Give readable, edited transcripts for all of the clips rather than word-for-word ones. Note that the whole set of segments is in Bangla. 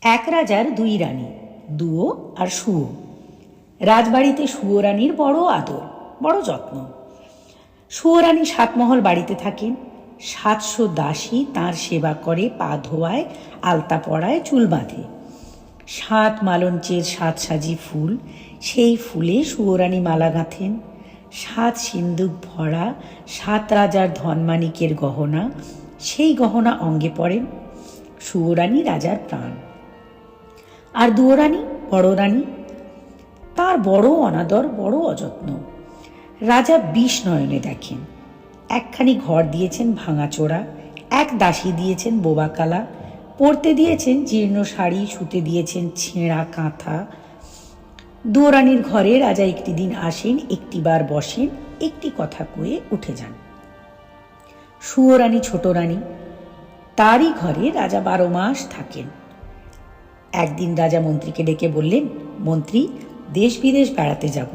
এক রাজার দুই রানী, দুয়ো আর শুয়ো। রাজবাড়িতে শুয়ো রানীর বড় আদর, বড় যত্ন। শুয়ো রানী সাতমহল বাড়িতে থাকেন। 700 দাসী তাঁর সেবা করে, পা ধোয়ায়, আলতা পরায়, চুল বাঁধে। 7 মালঞ্চের 7 সাজি ফুল, সেই ফুলে শুয়ো রানী মালা গাঁথেন। 7 সিন্দুক ভরা 7 রাজার ধনমাণিকের গহনা, সেই গহনা অঙ্গে পড়েন। শুয়ো রানী রাজার প্রাণ। আর দুয়ো রানী, বড় রানী, তার বড় অনাদর, বড় অযত্ন। রাজা 20 নয়নে দেখেন। একখানি ঘর দিয়েছেন ভাঙাচোরা, এক দাসী দিয়েছেন বোবাকালা, পরতে দিয়েছেন জীর্ণ শাড়ি, শুতে দিয়েছেন ছেঁড়া কাঁথা। দুয়ো রানীর ঘরে রাজা একটি দিন আসেন, একটিবার বসেন, একটি কথা কয়ে উঠে যান। শুয়ো রানী ছোট রানী, তারই ঘরে রাজা 12 মাস থাকেন। একদিন রাজা মন্ত্রীকে ডেকে বললেন, মন্ত্রী, দেশ বিদেশ বেড়াতে যাব,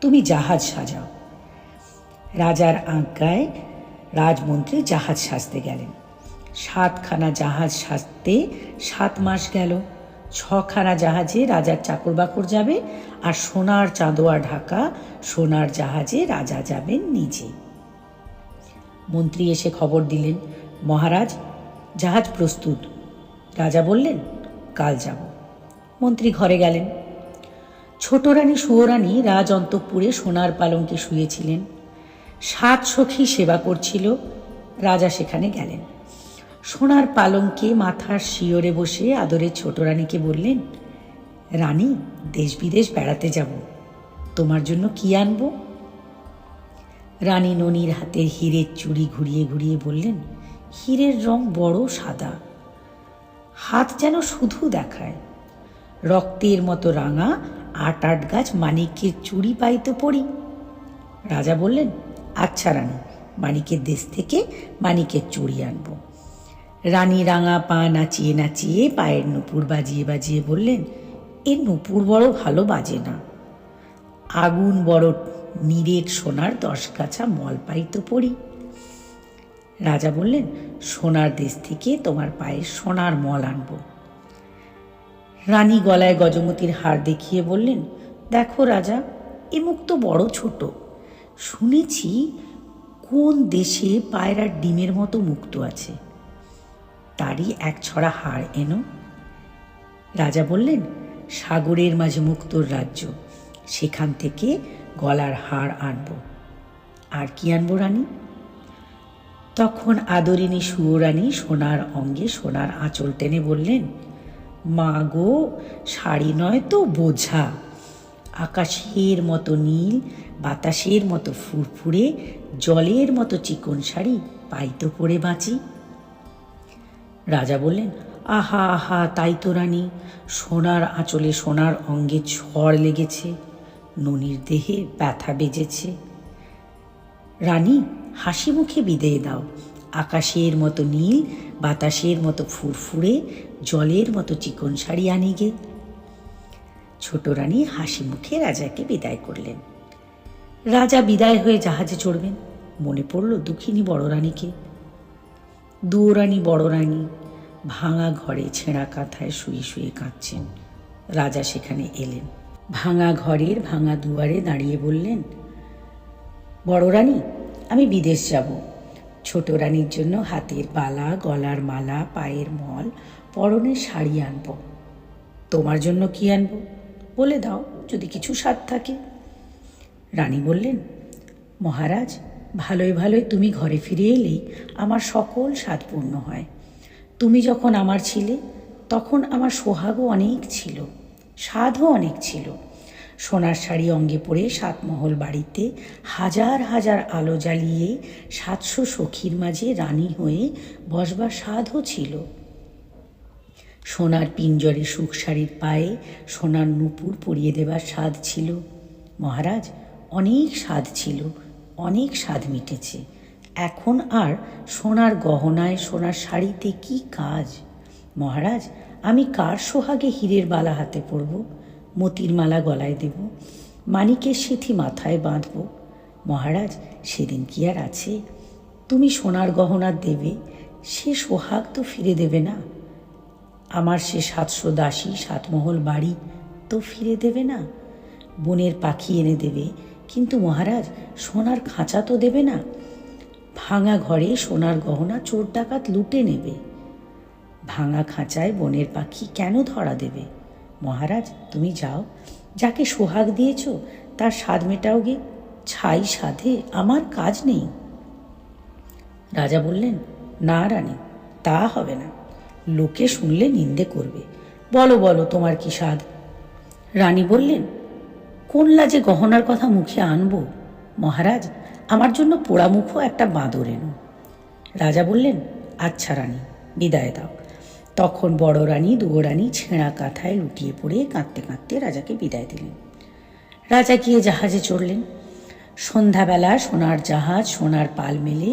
তুমি জাহাজ সাজাও। রাজার আজ্ঞায় রাজমন্ত্রী জাহাজ সাজতে গেলেন। 7খানা জাহাজ সাজতে 7 মাস গেল। 6খানা জাহাজে রাজার চাকর বাকর যাবে, আর সোনার চাঁদোয়া ঢাকা সোনার জাহাজে রাজা যাবেন নিজে। মন্ত্রী এসে খবর দিলেন, মহারাজ, জাহাজ প্রস্তুত। রাজা বললেন, কাল যাব। মন্ত্রী ঘরে গেলেন। ছোট রানী শুয়ো রানী রাজ অন্তঃপুরে সোনার পালঙ্কে শুয়েছিলেন। 7 সখী সেবা করছিল। রাজা সেখানে গেলেন। সোনার পালঙ্কে মাথার শিয়রে বসে আদরে ছোট রানীকে বললেন, রানী, দেশ বিদেশ বেড়াতে যাব, তোমার জন্য কি আনব? রানী ননির হাতে হীরের চুড়ি ঘুরিয়ে ঘুরিয়ে বললেন, হীরের রং বড় সাদা, হাত যেন শুধু দেখায়, রক্তের মতো রাঙা 8 গাছ মানিকের চুড়ি পাইতে পড়ি। রাজা বললেন, আচ্ছা রানী, মানিকের দেশ থেকে মানিকের চুড়ি আনব। রানী রাঙা পা নাচিয়ে নাচিয়ে পায়ের নুপুর বাজিয়ে বাজিয়ে বললেন, এর নুপুর বড় ভালো বাজে না, আগুন বড় নিরেট সোনার 10 গাছা মল পাইতে পড়ি। রাজা বললেন, সোনার দেশ থেকে তোমার পায়ে সোনার মল আনব। রানী গলায় গজমতির হার দেখিয়ে বললেন, দেখো রাজা, এ মুখ তো বড় ছোট, শুনেছি কোন দেশে পায়রার ডিমের মতো মুক্ত আছে, তারই 1 ছড়া হার এনো। রাজা বললেন, সাগরের মাঝে মুক্তোর রাজ্য, সেখান থেকে গলার হার আনব। আর কি আনব রানী? তখন আদরিনী শুয়ো রানী সোনার অঙ্গে সোনার আঁচল টেনে বললেন, মা গো, শাড়ি নয় তো বোঝা, আকাশের মতো নীল, বাতাসের মতো ফুরফুরে, জলের মতো চিকন শাড়ি পাইতো পরে বাঁচি। রাজা বললেন, আহা আহা, তাই তো রানী, সোনার আঁচলে সোনার অঙ্গে ঝড় লেগেছে, ননির দেহে ব্যথা বেজেছে। রানী, হাসি মুখে বিদেয় দাও, আকাশের মতো নীল, বাতাসের মতো ফুরফুরে, জলের মতো চিকন শাড়ি আনি গে। ছোট রানী হাসি মুখে রাজাকে বিদায় করলেন। রাজা বিদায় হয়ে জাহাজে চড়বেন। মনে পড়ল দুঃখিনী বড় রানীকে। দুয়ো রানী, বড় রানী ভাঙা ঘরে ছেঁড়া কাঁথায় শুয়ে শুয়ে কাঁদছেন। রাজা সেখানে এলেন। ভাঙা ঘরের ভাঙা দুয়ারে দাঁড়িয়ে বললেন, বড় রানী, আমি বিদেশ যাব। ছোট রানীর জন্য হাতের বালা, গলার মালা, পায়ের মল, পরনের শাড়ি আনব। তোমার জন্য কি আনব বলে দাও, যদি কিছু স্বাদ থাকে। রানী বললেন, মহারাজ, ভালোই ভালোই তুমি ঘরে ফিরে এলেই আমার সকল স্বাদ পূর্ণ হয়। তুমি যখন আমার ছিলে, তখন আমার সোহাগও অনেক ছিল, স্বাদও অনেক ছিল। সোনার শাড়ি অঙ্গে পরে 7 মহল বাড়িতে হাজার হাজার আলো জ্বালিয়ে 700 সখীর মাঝে রানী হয়ে বসবার স্বাদও ছিল। সোনার পিঞ্জরে সুখ শাড়ির পায়ে সোনার নুপুর পরিয়ে দেবার স্বাদ ছিল। মহারাজ, অনেক স্বাদ ছিল, অনেক স্বাদ মিটেছে। এখন আর সোনার গহনায় সোনার শাড়িতে কি কাজ? মহারাজ, আমি কার সোহাগে হীরের বালা হাতে পরব, মতির মালা গলায় দেব, মানিকের সিথি মাথায় বাঁধব? মহারাজ, সেদিন কি আর আছে? তুমি সোনার গহনা দেবে, সে সোহাগ তো ফিরে দেবে না। আমার সে 700 দাসী 7 মহল বাড়ি তো ফিরে দেবে না। বনের পাখি এনে দেবে, কিন্তু মহারাজ সোনার খাঁচা তো দেবে না। ভাঙা ঘরে সোনার গহনা চোর ডাকাত লুটে নেবে। ভাঙা খাঁচায় বনের পাখি কেন ধরা দেবে? মহারাজ তুমি যাও, যাকে সোহাগ দিয়েছ তার স্বাদ মেটাও গে। ছাই সাধে আমার কাজ নেই। রাজা বললেন, না রানী, তা হবে না। লোকে শুনলে নিন্দে করবে। বলো বলো তোমার কি স্বাদ? রানী বললেন, কোন লাজে গহনার কথা মুখে আনবো? মহারাজ আমার জন্য পোড়ামুখো একটা বাঁদর এনো। রাজা বললেন, আচ্ছা রানী, বিদায় দাও। তখন বড় রানী দুয়ো রানী ছেঁড়া কাঁথায় লুটিয়ে পড়ে কাঁদতে কাঁদতে রাজাকে বিদায় দিলেন। রাজা গিয়ে জাহাজে চড়লেন। সন্ধ্যাবেলা সোনার জাহাজ সোনার পাল মেলে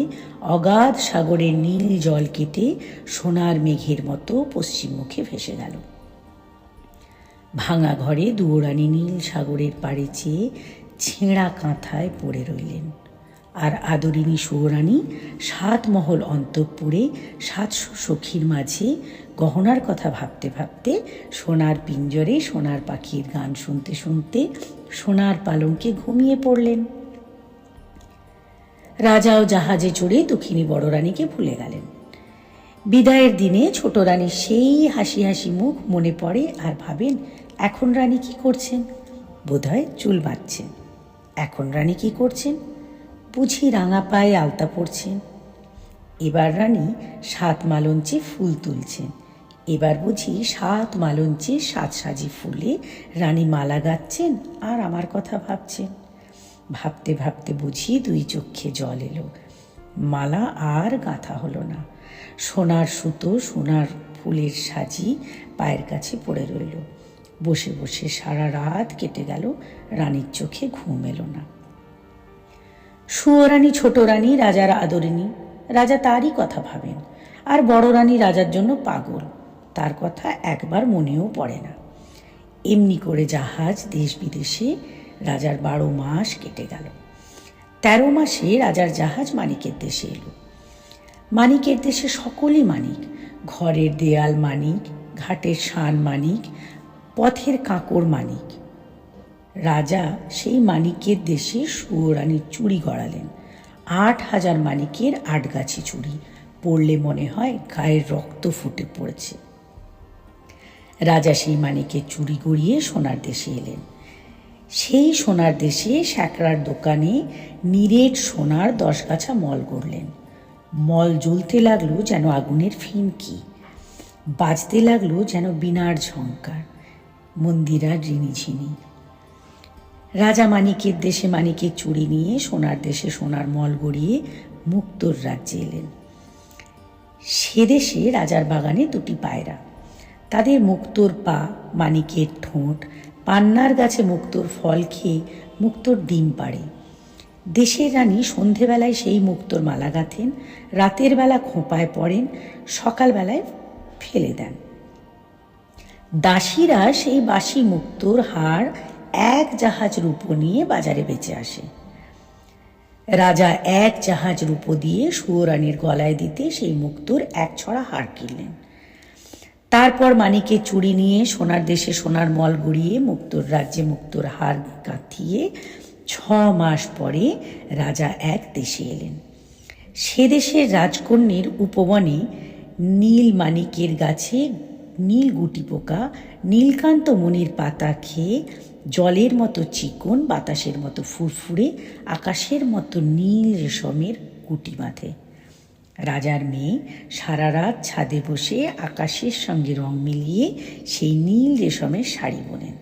অগাধ সাগরের নীল জল কেটে সোনার মেঘের মতো পশ্চিম মুখে ভেসে গেল। ভাঙা ঘরে দুয়ো রানী নীল সাগরের পাড়ে চেয়ে ছেঁড়া কাঁথায় পড়ে রইলেন। আর আদরিনী সুয়োরানী 7 মহল অন্তঃপুরে 700 সখীর মাঝে গহনার কথা ভাবতে ভাবতে সোনার পিঞ্জরে সোনার পাখির গান শুনতে শুনতে সোনার পালঙ্কে ঘুমিয়ে পড়লেন। রাজাও জাহাজে চড়ে দুঃখিনী বড় রানীকে ভুলে গেলেন। বিদায়ের দিনে ছোট রানীর সেই হাসি হাসি মুখ মনে পড়ে, আর ভাবেন, এখন রানী কি করছেন? বোধহয় চুল বাঁধছেন। এখন রানী কি করছেন? বুঝি রাঙা পায়ে আলতা পড়ছেন। এবার রানী 7 মালঞ্চে ফুল তুলছেন। এবার বুঝি 7 মালঞ্চে 7 সাজি ফুলে রানী মালা গাচ্ছেন আর আমার কথা ভাবছেন। ভাবতে ভাবতে বুঝি 2 চক্ষে জল এলো। মালা আর গাঁথা হলো না। সোনার সুতো সোনার ফুলের সাজি পায়ের কাছে পড়ে রইল। বসে বসে সারা রাত কেটে গেল, রানীর চোখে ঘুম এলো না। সুয়োরানী ছোট রানী রাজার আদরিনী। রাজা তারই কথা ভাবেন। আর বড় রানী রাজার জন্য পাগল, তার কথা একবার মনেও পড়ে না। এমনি করে জাহাজ দেশ বিদেশে রাজার 12 মাস কেটে গেল। 13 মাসে রাজার জাহাজ মানিকের দেশে এলো। মানিকের দেশে সকলই মানিক। ঘরের দেয়াল মানিক, ঘাটের শান মানিক, পথের কাঁকড় মানিক। রাজা সেই মানিকের দেশে সুয়োরানীর চুড়ি গড়ালেন। 8000 মানিকের 8 গাছি চুড়ি, পড়লে মনে হয় গায়ের রক্ত ফুটে পড়েছে। রাজা সেই মানিকের চুড়ি গড়িয়ে সোনার দেশে এলেন। সেই সোনার দেশে স্যাকরার দোকানে নিরেট সোনার 10 গাছা মল গড়লেন। মল জ্বলতে লাগলো যেন আগুনের ফিনকি, বাজতে লাগলো যেন বীণার ঝঙ্কার, মন্দিরার রিনিঝিনি। রাজা মানিকের দেশে মানিকের চুড়ি নিয়ে সোনার দেশে সোনার মল গড়িয়ে মুক্তোর রাজ্যে এলেন। সে দেশে রাজার বাগানে 2টি পায়রা, তাদের মুক্তোর পা, মানিকের ঠোঁট, পান্নার গাছে মুক্তোর ফল খেয়ে মুক্তোর ডিম পাড়ে। দেশের রানী সন্ধেবেলায় সেই মুক্তোর মালা গাঁথেন, রাতের বেলা খোঁপায় পড়েন, সকালবেলায় ফেলে দেন। দাসীরা সেই বাসি মুক্তোর হার 1 জাহাজ রূপো নিয়ে বাজারে বেচে আসে। রাজা 1 জাহাজ রূপো দিয়ে সুয়োরানীর গলায় দিতে সেই মুক্তোর 1 ছড়া হার কিনলেন। তারপর মানিকের চুড়ি নিয়ে সোনার দেশে সোনার মল গড়িয়ে মুক্তোর রাজ্যে মুক্তোর হার গাঁথিয়ে 6 মাস পরে রাজা এক দেশে এলেন। সে দেশের রাজকন্যের উপবনে নীল মানিকের গাছে নীল গুটি পোকা নীলকান্ত মণির পাতা খেয়ে জলের মতো চিকন, বাতাসের মতো ফুরফুরে, আকাশের মতো নীল রেশমের গুটি বাঁধে। রাজার মেয়ে সারা রাত ছাদে বসে আকাশের সঙ্গে রং মিলিয়ে সেই নীল রেশমের শাড়ি বোনেন।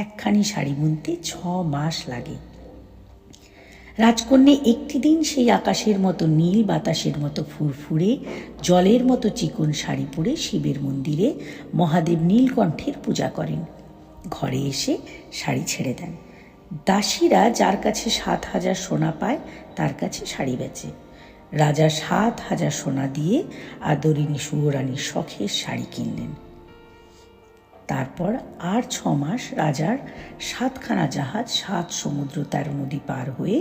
একখানি শাড়ি বুনতে 6 মাস লাগে। রাজকন্যা একটি দিন সেই আকাশের মতো নীল, বাতাসের মতো ফুরফুরে, জলের মতো চিকন শাড়ি পরে শিবের মন্দিরে মহাদেব নীলকণ্ঠের পূজা করেন। ঘরে এসে শাড়ি ছেড়ে দেন। দাসীরা যার কাছে 7000 সোনা পায় তার কাছে শাড়ি বেচে। রাজা 7000 সোনা দিয়ে আদরিনী সুয়োরানীর শখের শাড়ি কিনলেন। তারপর আর 6 মাস রাজার 7খানা জাহাজ 7 সমুদ্র 13 নদী পার হয়ে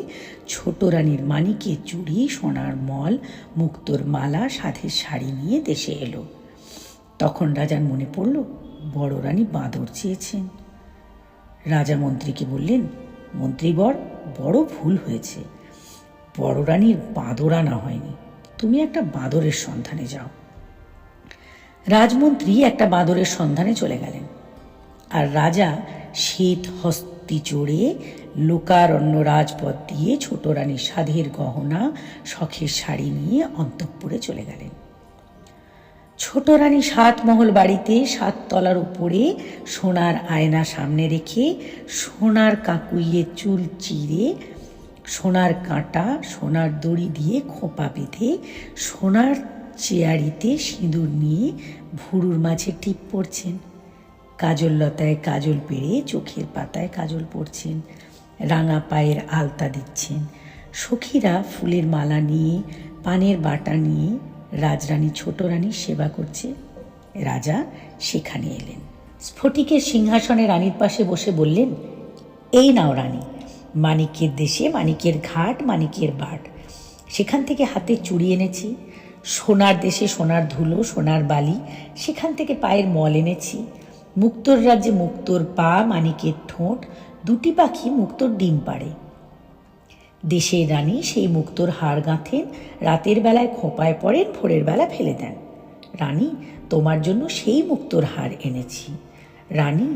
ছোট রানীর মানিকের চুড়ি, সোনার মল, মুক্তোর মালা, সাধের শাড়ি নিয়ে দেশে এলো। তখন রাজার মনে পড়ল বড় রানী বাঁদর চেয়েছেন। রাজা মন্ত্রীকে বললেন, মন্ত্রীবর, বড় ভুল হয়েছে, বড় রানীর বাঁদর আনা হয়নি, তুমি একটা বাঁদরের সন্ধানে যাও। রাজমন্ত্রী একটা বাঁদরের সন্ধানে চলে গেলেন, আর রাজা শ্বেত হস্তি চড়ে লোকারণ্য রাজপথ দিয়ে ছোট রানীর সাধের গহনা শখের শাড়ি নিয়ে অন্তঃপুরে চলে গেলেন। ছোট রানী 7 মহল বাড়িতে 7 তলার উপরে সোনার আয়না সামনে রেখে সোনার কাকুইয়ে চুল চিরে, সোনার কাঁটা সোনার দড়ি দিয়ে খোঁপা বেঁধে সোনার চেয়ারিতে সিঁদুর নিয়ে ভুরুর মাঝে টিপ পড়ছেন, কাজল লতায় কাজল পেড়ে চোখের পাতায় কাজল পরছেন, রাঙা পায়ের আলতা দিচ্ছেন। সখীরা ফুলের মালা নিয়ে, পানের বাটা নিয়ে রাজরানী ছোট রানীর সেবা করছে। রাজা সেখানে এলেন। স্ফটিকের সিংহাসনে রানীর পাশে বসে বললেন, এই নাও রানী, মানিকের দেশে মানিকের ঘাট, মানিকের বাট, সেখান থেকে হাতে চুড়ি এনেছি। সোনার দেশে সোনার ধুলো, সোনার বালি, সেখান থেকে পায়ের মল এনেছি। মুক্তোর রাজ্যে মুক্তোর পা, মানিকের ঠোঁট, 2টি পাখি মুক্তোর ডিম পাড়ে। দেশের রানী সেই মুক্তোর হাড় গাঁথেন, রাতের বেলায় খোঁপায় পড়েন, ভোরের বেলা ফেলে দেন। রানী, তোমার জন্য সেই মুক্তোর হাড় এনেছি। রানী,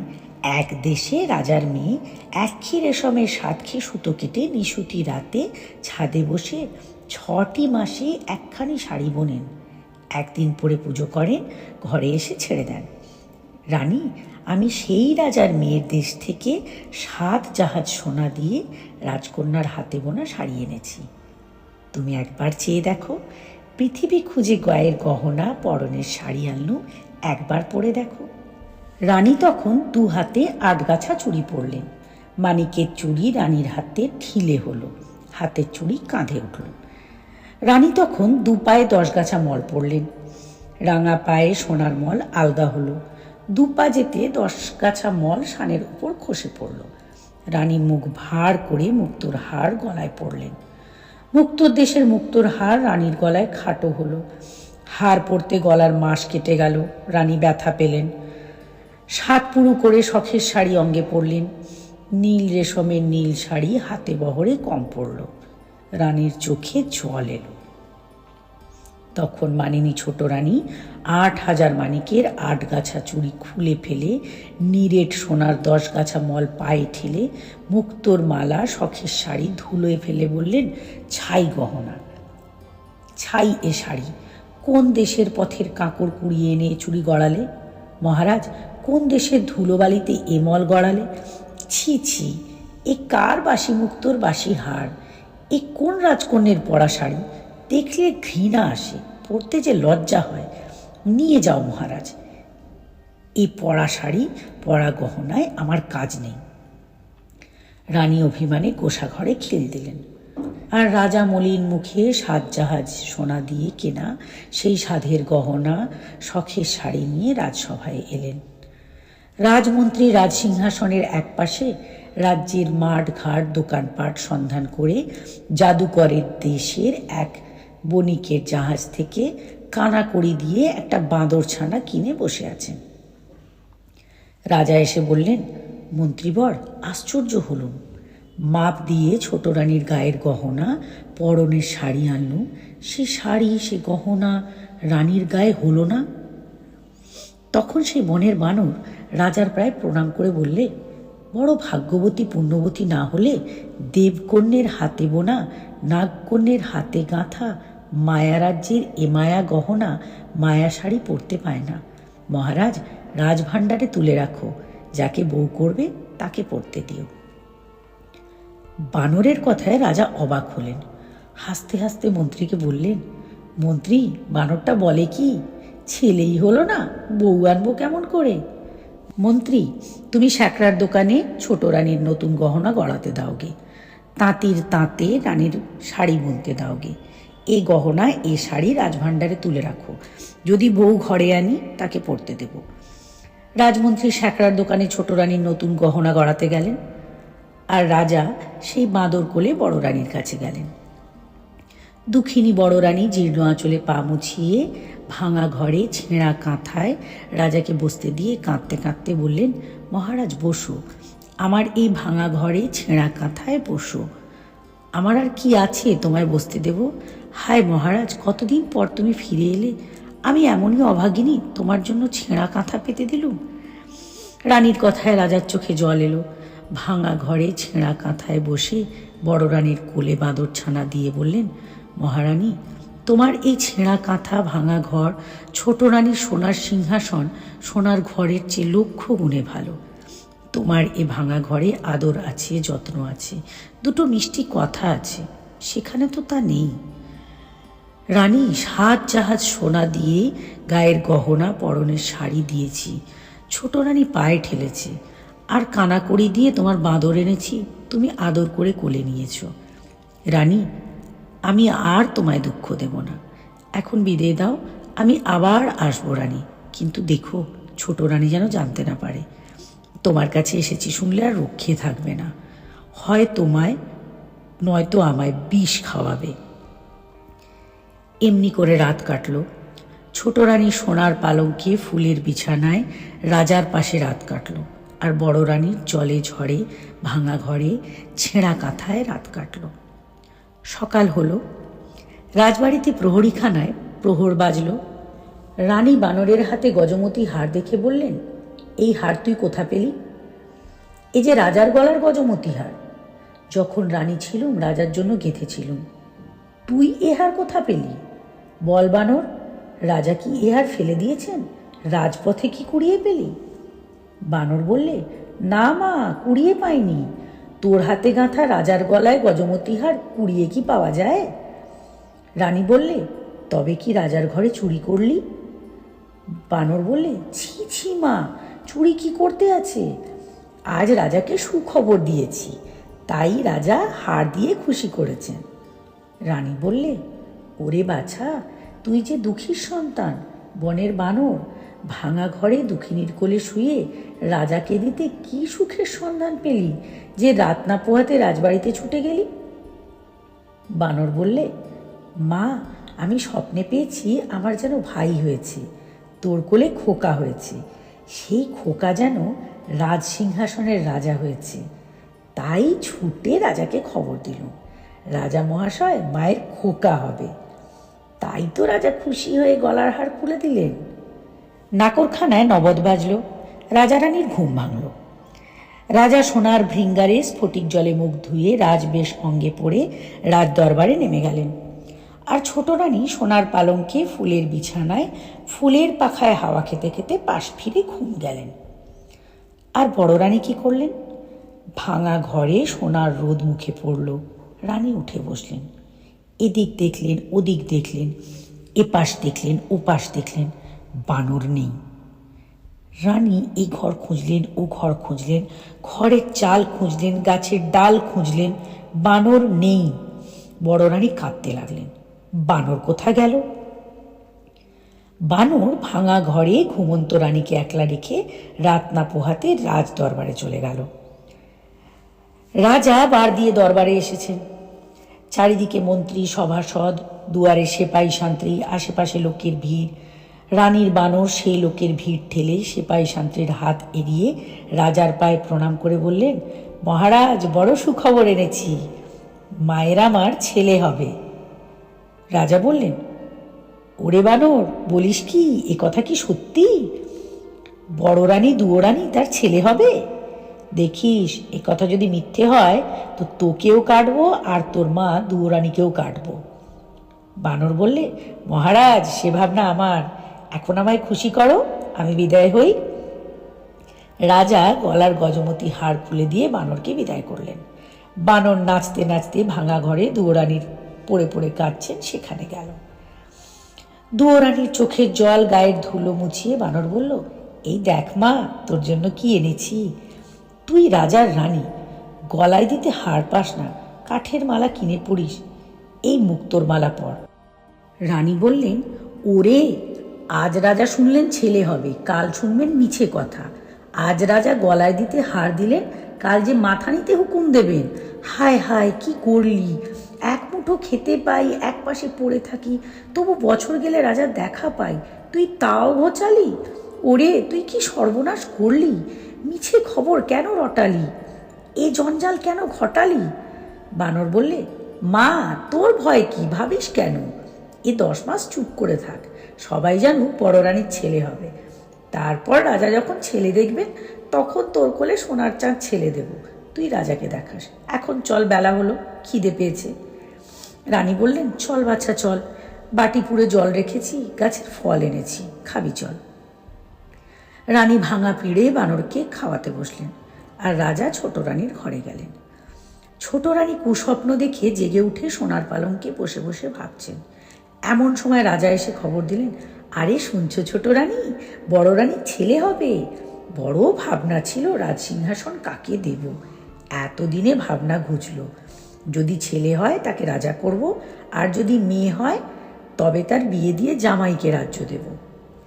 এক দেশে রাজার মেয়ে 1 রেশমের 7 সুতো কেটে নিশুতি রাতে ছাদে বসে 6টি মাসে 1খানি শাড়ি বোনেন, একদিন পরে পুজো করেন, ঘরে এসে ছেড়ে দেন। রানী, আমি সেই রাজার মেয়ের দেশ থেকে 7 জাহাজ সোনা দিয়ে রাজকন্যার হাতে বোনা শাড়ি এনেছি। তুমি একবার চেয়ে দেখো, পৃথিবী খুঁজে গায়ের গহনা, পরনের শাড়ি আনলুম, একবার পরে দেখো। রানী তখন 2 হাতে 8 গাছা চুড়ি পরলেন। মানিকের চুড়ি রানীর হাতে ঠিলে হলো, হাতের চুড়ি কাঁধে উঠল। রানী তখন 2 পায়ে 10 গাছা মল পরলেন। রাঙা পায়ে সোনার মল আলগা হলো, 2 পা যেতে 10 গাছা মল শানের উপর খসে পড়ল। রানী মুখ ভার করে মুক্তোর হাড় গলায় পরলেন। মুক্তোর দেশের মুক্তোর হাড় রানীর গলায় খাটো হলো। হাড় পরতে গলার মাস কেটে গেল, রানী ব্যথা পেলেন। 7 পুরু করে শখের শাড়ি অঙ্গে পরলেন। নীল রেশমের নীল শাড়ি হাতে বহরে কম পড়ল। রানীর চোখে জল এলো। তখন মানিনী ছোট রানী 8000 মানিকের 8 গাছা চুড়ি খুলে ফেলে, নিরেট সোনার 10 গাছা মল পায়ে ঠেলে, মুক্তোর মালা শখের শাড়ি ধুলোয় ফেলে বললেন, ছাই গহনা, ছাই এ শাড়ি, কোন দেশের পথের কাঁকড় কুড়িয়ে এনে চুড়ি গড়ালে? মহারাজ, কোন দেশের ধুলোবালিতে এ মল গড়ালে? ছি ছি, এ কার বাসি মুক্তোর বাসি হাড়? এ কোন রাজকন্যের পরা শাড়ি? দেখলে ঘৃণা আসে, পরতে যে লজ্জা হয়। নিয়ে যাও মহারাজ, এই পরা শাড়ি পরা গহনায় আমার কাজ নেই। রানী অভিমানে গোসাঘরে খিল দিলেন। আর রাজা মলিন মুখে 7 জাহাজ সোনা দিয়ে কেনা সেই সাধের গহনা শখের শাড়ি নিয়ে রাজসভায় এলেন। রাজমন্ত্রী রাজসিংহাসনের একপাশে রাজ্যের মাঠ ঘাট দোকানপাট সন্ধান করে জাদুকরের দেশের এক বণিকের জাহাজ থেকে কানাকড়ি দিয়ে একটা বাঁদর ছানা কিনে বসে আছেন। রাজা এসে বললেন, মন্ত্রীবর, আশ্চর্য হলুম, মাপ দিয়ে ছোট রানীর গায়ের গহনা, পরনের শাড়ি আনলুম, সে শাড়ি সে গহনা রানীর গায়ে হলো না। তখন সেই বনের বানর রাজার প্রায় প্রণাম করে বললে, বড় ভাগ্যবতী পুণ্যবতী না হলে দেবকন্যের হাতে বোনা, নাগকন্যের হাতে গাঁথা মায়ারাজ্যের এ মায়া গহনা মায়া শাড়ি পরতে পায় না। মহারাজ, রাজভাণ্ডারে তুলে রাখো, যাকে বউ করবে তাকে পরতে দিও। বানরের কথায় রাজা অবাক হলেন। হাসতে হাসতে মন্ত্রীকে বললেন, মন্ত্রী, বানরটা বলে কি? ছেলেই হলো না, বউ আনবো কেমন করে? মন্ত্রী, তুমি স্যাকরার দোকানে ছোট রানীর নতুন গহনা গড়াতে দাওগে, তাঁতির তাঁতে রানীর শাড়ি বুনতে দাওগে। এ গহনা এ শাড়ি রাজভাণ্ডারে তুলে রাখো, যদি বউ ঘরে আনি তাকে পরতে দেব। রাজমন্ত্রী স্যাকরার দোকানে ছোট রানীর নতুন গহনা গড়াতে গেলেন, আর রাজা সেই বাঁদর কোলে বড় রানীর কাছে গেলেন। দুঃখিনী বড় রানী জীর্ণ আঁচলে পা মুছিয়ে ভাঙা ঘরে ছেঁড়া কাঁথায় রাজাকে বসতে দিয়ে কাঁদতে কাঁদতে বললেন, মহারাজ বসো, আমার এই ভাঙা ঘরে ছেঁড়া কাঁথায় বসো। আমার আর কি আছে তোমায় বসতে দেব? হায় মহারাজ, কতদিন পর তুমি ফিরে এলে, আমি এমনই অভাগিনী তোমার জন্য ছেঁড়া কাঁথা পেতে দিলুম। রানীর কথায় রাজার চোখে জল এলো। ভাঙা ঘরে ছেঁড়া কাঁথায় বসে বড় রানীর কোলে বাঁদর ছানা দিয়ে বললেন, মহারানী, তোমার এই ছেঁড়া কাঁথা, ভাঙা ঘর, ছোট রানীর সোনার সিংহাসন সোনার ঘরের চেয়ে লক্ষ গুণে ভালো। তোমার এ ভাঙা ঘরে আদর আছে, যত্ন আছে, দুটো মিষ্টি কথা আছে, সেখানে তো তা নেই। রানী, 7 জাহাজ সোনা দিয়ে গায়ের গহনা, পরনের শাড়ি দিয়েছি, ছোট রানী পায়ে ঠেলেছে, আর কানাকড়ি দিয়ে তোমার বাঁদর এনেছি, তুমি আদর করে কোলে নিয়েছ। রানী, আমি আর তোমায় দুঃখ দেব না, এখন বিদায় দাও, আমি আবার আসবো রানী, কিন্তু দেখো ছোট রানী যেন জানতে না পারে। তোমার কাছে এসেছি শুনলে আর রক্ষে থাকবে না, হয় তোমায় নয়তো আমায় বিষ খাওয়াবে। এমনি করে রাত কাটল। ছোট রানী সোনার পালঙ্কে ফুলের বিছানায় রাজার পাশে রাত কাটল, আর বড় রানীর জলে ঝড়ে ভাঙা ঘরে ছেঁড়া কাঁথায় রাত কাটল। সকাল হলো। রাজবাড়িতে প্রহরীখানায় প্রহর বাজল। রানী বানরের হাতে গজমতি হার দেখে বললেন, এই হার তুই কোথা পেলি? এ যে রাজার গলার গজমতি হার, যখন রানী ছিলুম রাজার জন্য গেঁথেছিলুম। তুই এ হার কোথা পেলি? বল বানর, রাজা কি এ হার ফেলে দিয়েছেন? রাজপথে কি কুড়িয়ে পেলি? বানর বললে, না মা, কুড়িয়ে পাইনি, তোর হাতে গাঁথা রাজার গলায় গজমতি হার কুড়িয়ে কি পাওয়া যায়? রানী বললে, তবে কি রাজার ঘরে চুরি করলি? বানর বললে, ছি ছি মা, চুরি কি করতে আছে? আজ রাজাকে সুখবর দিয়েছি, তাই রাজা হার দিয়ে খুশি করেছেন। রানী বললে, ওরে বাছা, তুই যে দুঃখীর সন্তান, বনের বানর, ভাঙা ঘরে দুঃখিনীর কোলে শুয়ে রাজাকে দিতে কি সুখের সন্ধান পেলি যে রাত না পোহাতে রাজবাড়িতে ছুটে গেলি? বানর বললে, মা, আমি স্বপ্নে পেয়েছি আমার যেন ভাই হয়েছে, তোর কোলে খোকা হয়েছে, সেই খোকা যেন রাজ সিংহাসনের রাজা হয়েছে, তাই ছুটে রাজাকে খবর দিল, রাজা মহাশয় মায়ের খোকা হবে। তাই তো রাজা খুশি হয়ে গলার হার খুলে দিলেন। নাকরখানায় নবদ বাজল। রাজা রানীর ঘুম ভাঙল। রাজা সোনার ভৃঙ্গারে স্ফটিক জলে মুখ ধুয়ে রাজবেশ অঙ্গে পড়ে রাজ দরবারে নেমে গেলেন। আর ছোট রানী সোনার পালঙ্কে ফুলের বিছানায় ফুলের পাখায় হাওয়া খেতে খেতে পাশ ফিরে ঘুম গেলেন। আর বড় রানী কি করলেন? ভাঙা ঘরে সোনার রোদ মুখে পড়ল। রানী উঠে বসলেন। এদিক দেখলেন, ওদিক দেখলেন, এপাশ দেখলেন, ওপাশ দেখলেন, বানর নেই। রানী এই ঘর খুঁজলেন, ও ঘর খুঁজলেন, ঘরের চাল খুঁজলেন, গাছের ডাল খুঁজলেন, বানর নেই। বড় রানী কাঁদতে লাগলেন, বানর কোথা গেল? বানর ভাঙা ঘরে ঘুমন্ত রানীকে একলা রেখে রাত না পোহাতে রাজ দরবারে চলে গেল। রাজা বার দিয়ে দরবারে এসেছেন। চারিদিকে মন্ত্রী, সভাসদ, দুয়ারে সেপাই শান্ত্রী, আশেপাশে লোকের ভিড়। রানীর বানর সেই লোকের ভিড় ঠেলে সেপাই শান্ত্রীর হাত এড়িয়ে রাজার পায়ে প্রণাম করে বললেন, মহারাজ, বড় সুখবর এনেছি, মায়ের আমার ছেলে হবে। রাজা বললেন, ওরে বানর, বলিস কি, এ কথা কি সত্যি? বড় রানী দুয়োরানী তার ছেলে হবে? দেখিস, এ কথা যদি মিথ্যে হয় তো তোকেও কাটবো আর তোর মা দুয়োরানীকেও কাটবো। বানর বললে, মহারাজ, সে ভাবনা আমার, এখন আমায় খুশি করো, আমি বিদায় হই। রাজা গলার গজমতি হার খুলে দিয়ে বানরকে বিদায় করলেন। বানর নাচতে নাচতে ভাঙা ঘরে দুয়োরানীর পড়ে পড়ে কাঁদছেন সেখানে গেল। দুয়োরানীর চোখের জল, গায়ের ধুলো মুছিয়ে বানর বলল, এই দেখ মা, তোর জন্য কি এনেছি। তুই রাজার রানী, গলায় দিতে হার পাস না, কাঠের মালা কিনে পড়িস, এই মুক্তোর মালা পর। রানী বললেন, ওরে, আজ রাজা শুনলেন ছেলে হবে, কাল শুনবেন মিছে কথা। আজ রাজা গলায় দিতে হার দিলেন, কাল যে মাথা নিতে হুকুম দেবেন। হায় হায়, কি করলি, এক মুঠ মুঠো খেতে পাই, এক পাশে পড়ে থাকি, তবু বছর গেলে রাজার দেখা পাই, তুই তাও ঘোচালি? ওরে, তুই কি সর্বনাশ করলি? মিছে খবর কেন রটালি? এ জঞ্জাল কেন ঘটালি? বানর বললে, মা, তোর ভয় কি, ভাবিস কেন? এ 10 মাস চুপ করে থাক, সবাই জানুক বড় রানীর ছেলে হবে। তারপর রাজা যখন ছেলে দেখবেন, তখন তোর কোলে সোনার চাঁদ ছেলে দেব, তুই রাজাকে দেখাস। এখন চল, বেলা হলো, খিদে পেয়েছে। রানী বললেন, চল বাছা চল, বাটি পুড়ে জল রেখেছি, গাছের ফল এনেছি, খাবি চল। রানী ভাঙা পিড়ে বানরকে খাওয়াতে বসলেন, আর রাজা ছোট রানীর ঘরে গেলেন। ছোট রানী কুস্বপ্ন দেখে জেগে উঠে সোনার পালঙ্কে বসে বসে ভাবছেন। এমন সময় রাজা এসে খবর দিলেন, আরে শুনছো ছোট রানী, বড় রানীর ছেলে হবে। বড় ভাবনা ছিল রাজসিংহাসন কাকে দেব। এতদিনে ভাবনা ঘুচল, যদি ছেলে হয় তাকে রাজা করব, আর যদি মেয়ে হয় তবে তার বিয়ে দিয়ে জামাইকে রাজ্য দেব।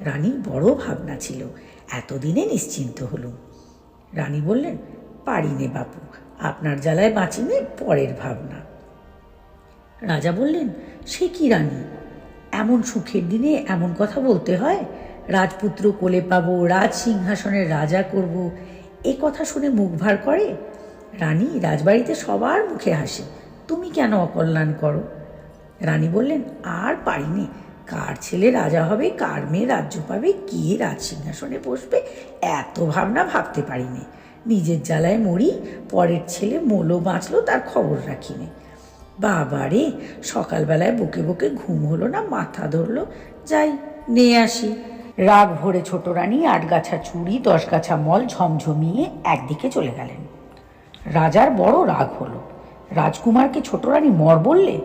রানী বড় ভাবনা ছিল, এতদিনে নিশ্চিন্ত হলুম। রানী বললেন, পারি নে বাপু, আপনার জ্বালায় বাঁচি নে, পরের ভাবনা। রাজা বললেন, সে কি রানী, এমন সুখের দিনে এমন কথা বলতে হয়? রাজপুত্র কোলে পাবো, রাজ সিংহাসনের রাজা করব, এ কথা শুনে মুখ ভার করে? রানী, রাজবাড়িতে সবার মুখে হাসে, তুমি কেন অকল্যাণ করো? রানী বললেন, আর পারিনি, কার ছেলে রাজা হবে, কার মেয়ে রাজ্য পাবে, কে রাজ সিংহাসনে বসবে, এত ভাবনা ভাবতে পারিনি। নিজের জ্বালায় মরি, পরের ছেলে মলো বাঁচলো তার খবর রাখিনি। বাবা রে, সকালবেলায় বকে বকে ঘুম হলো না, মাথা ধরলো, যাই নিয়ে আসি। রাগ ভরে ছোট রানী 8 গাছা চুড়ি 10 গাছা মল ঝমঝমিয়ে একদিকে চলে গেলেন। রাজার বড় রাগ হলো। রাজকুমারকে ছোট রানী মর বললে।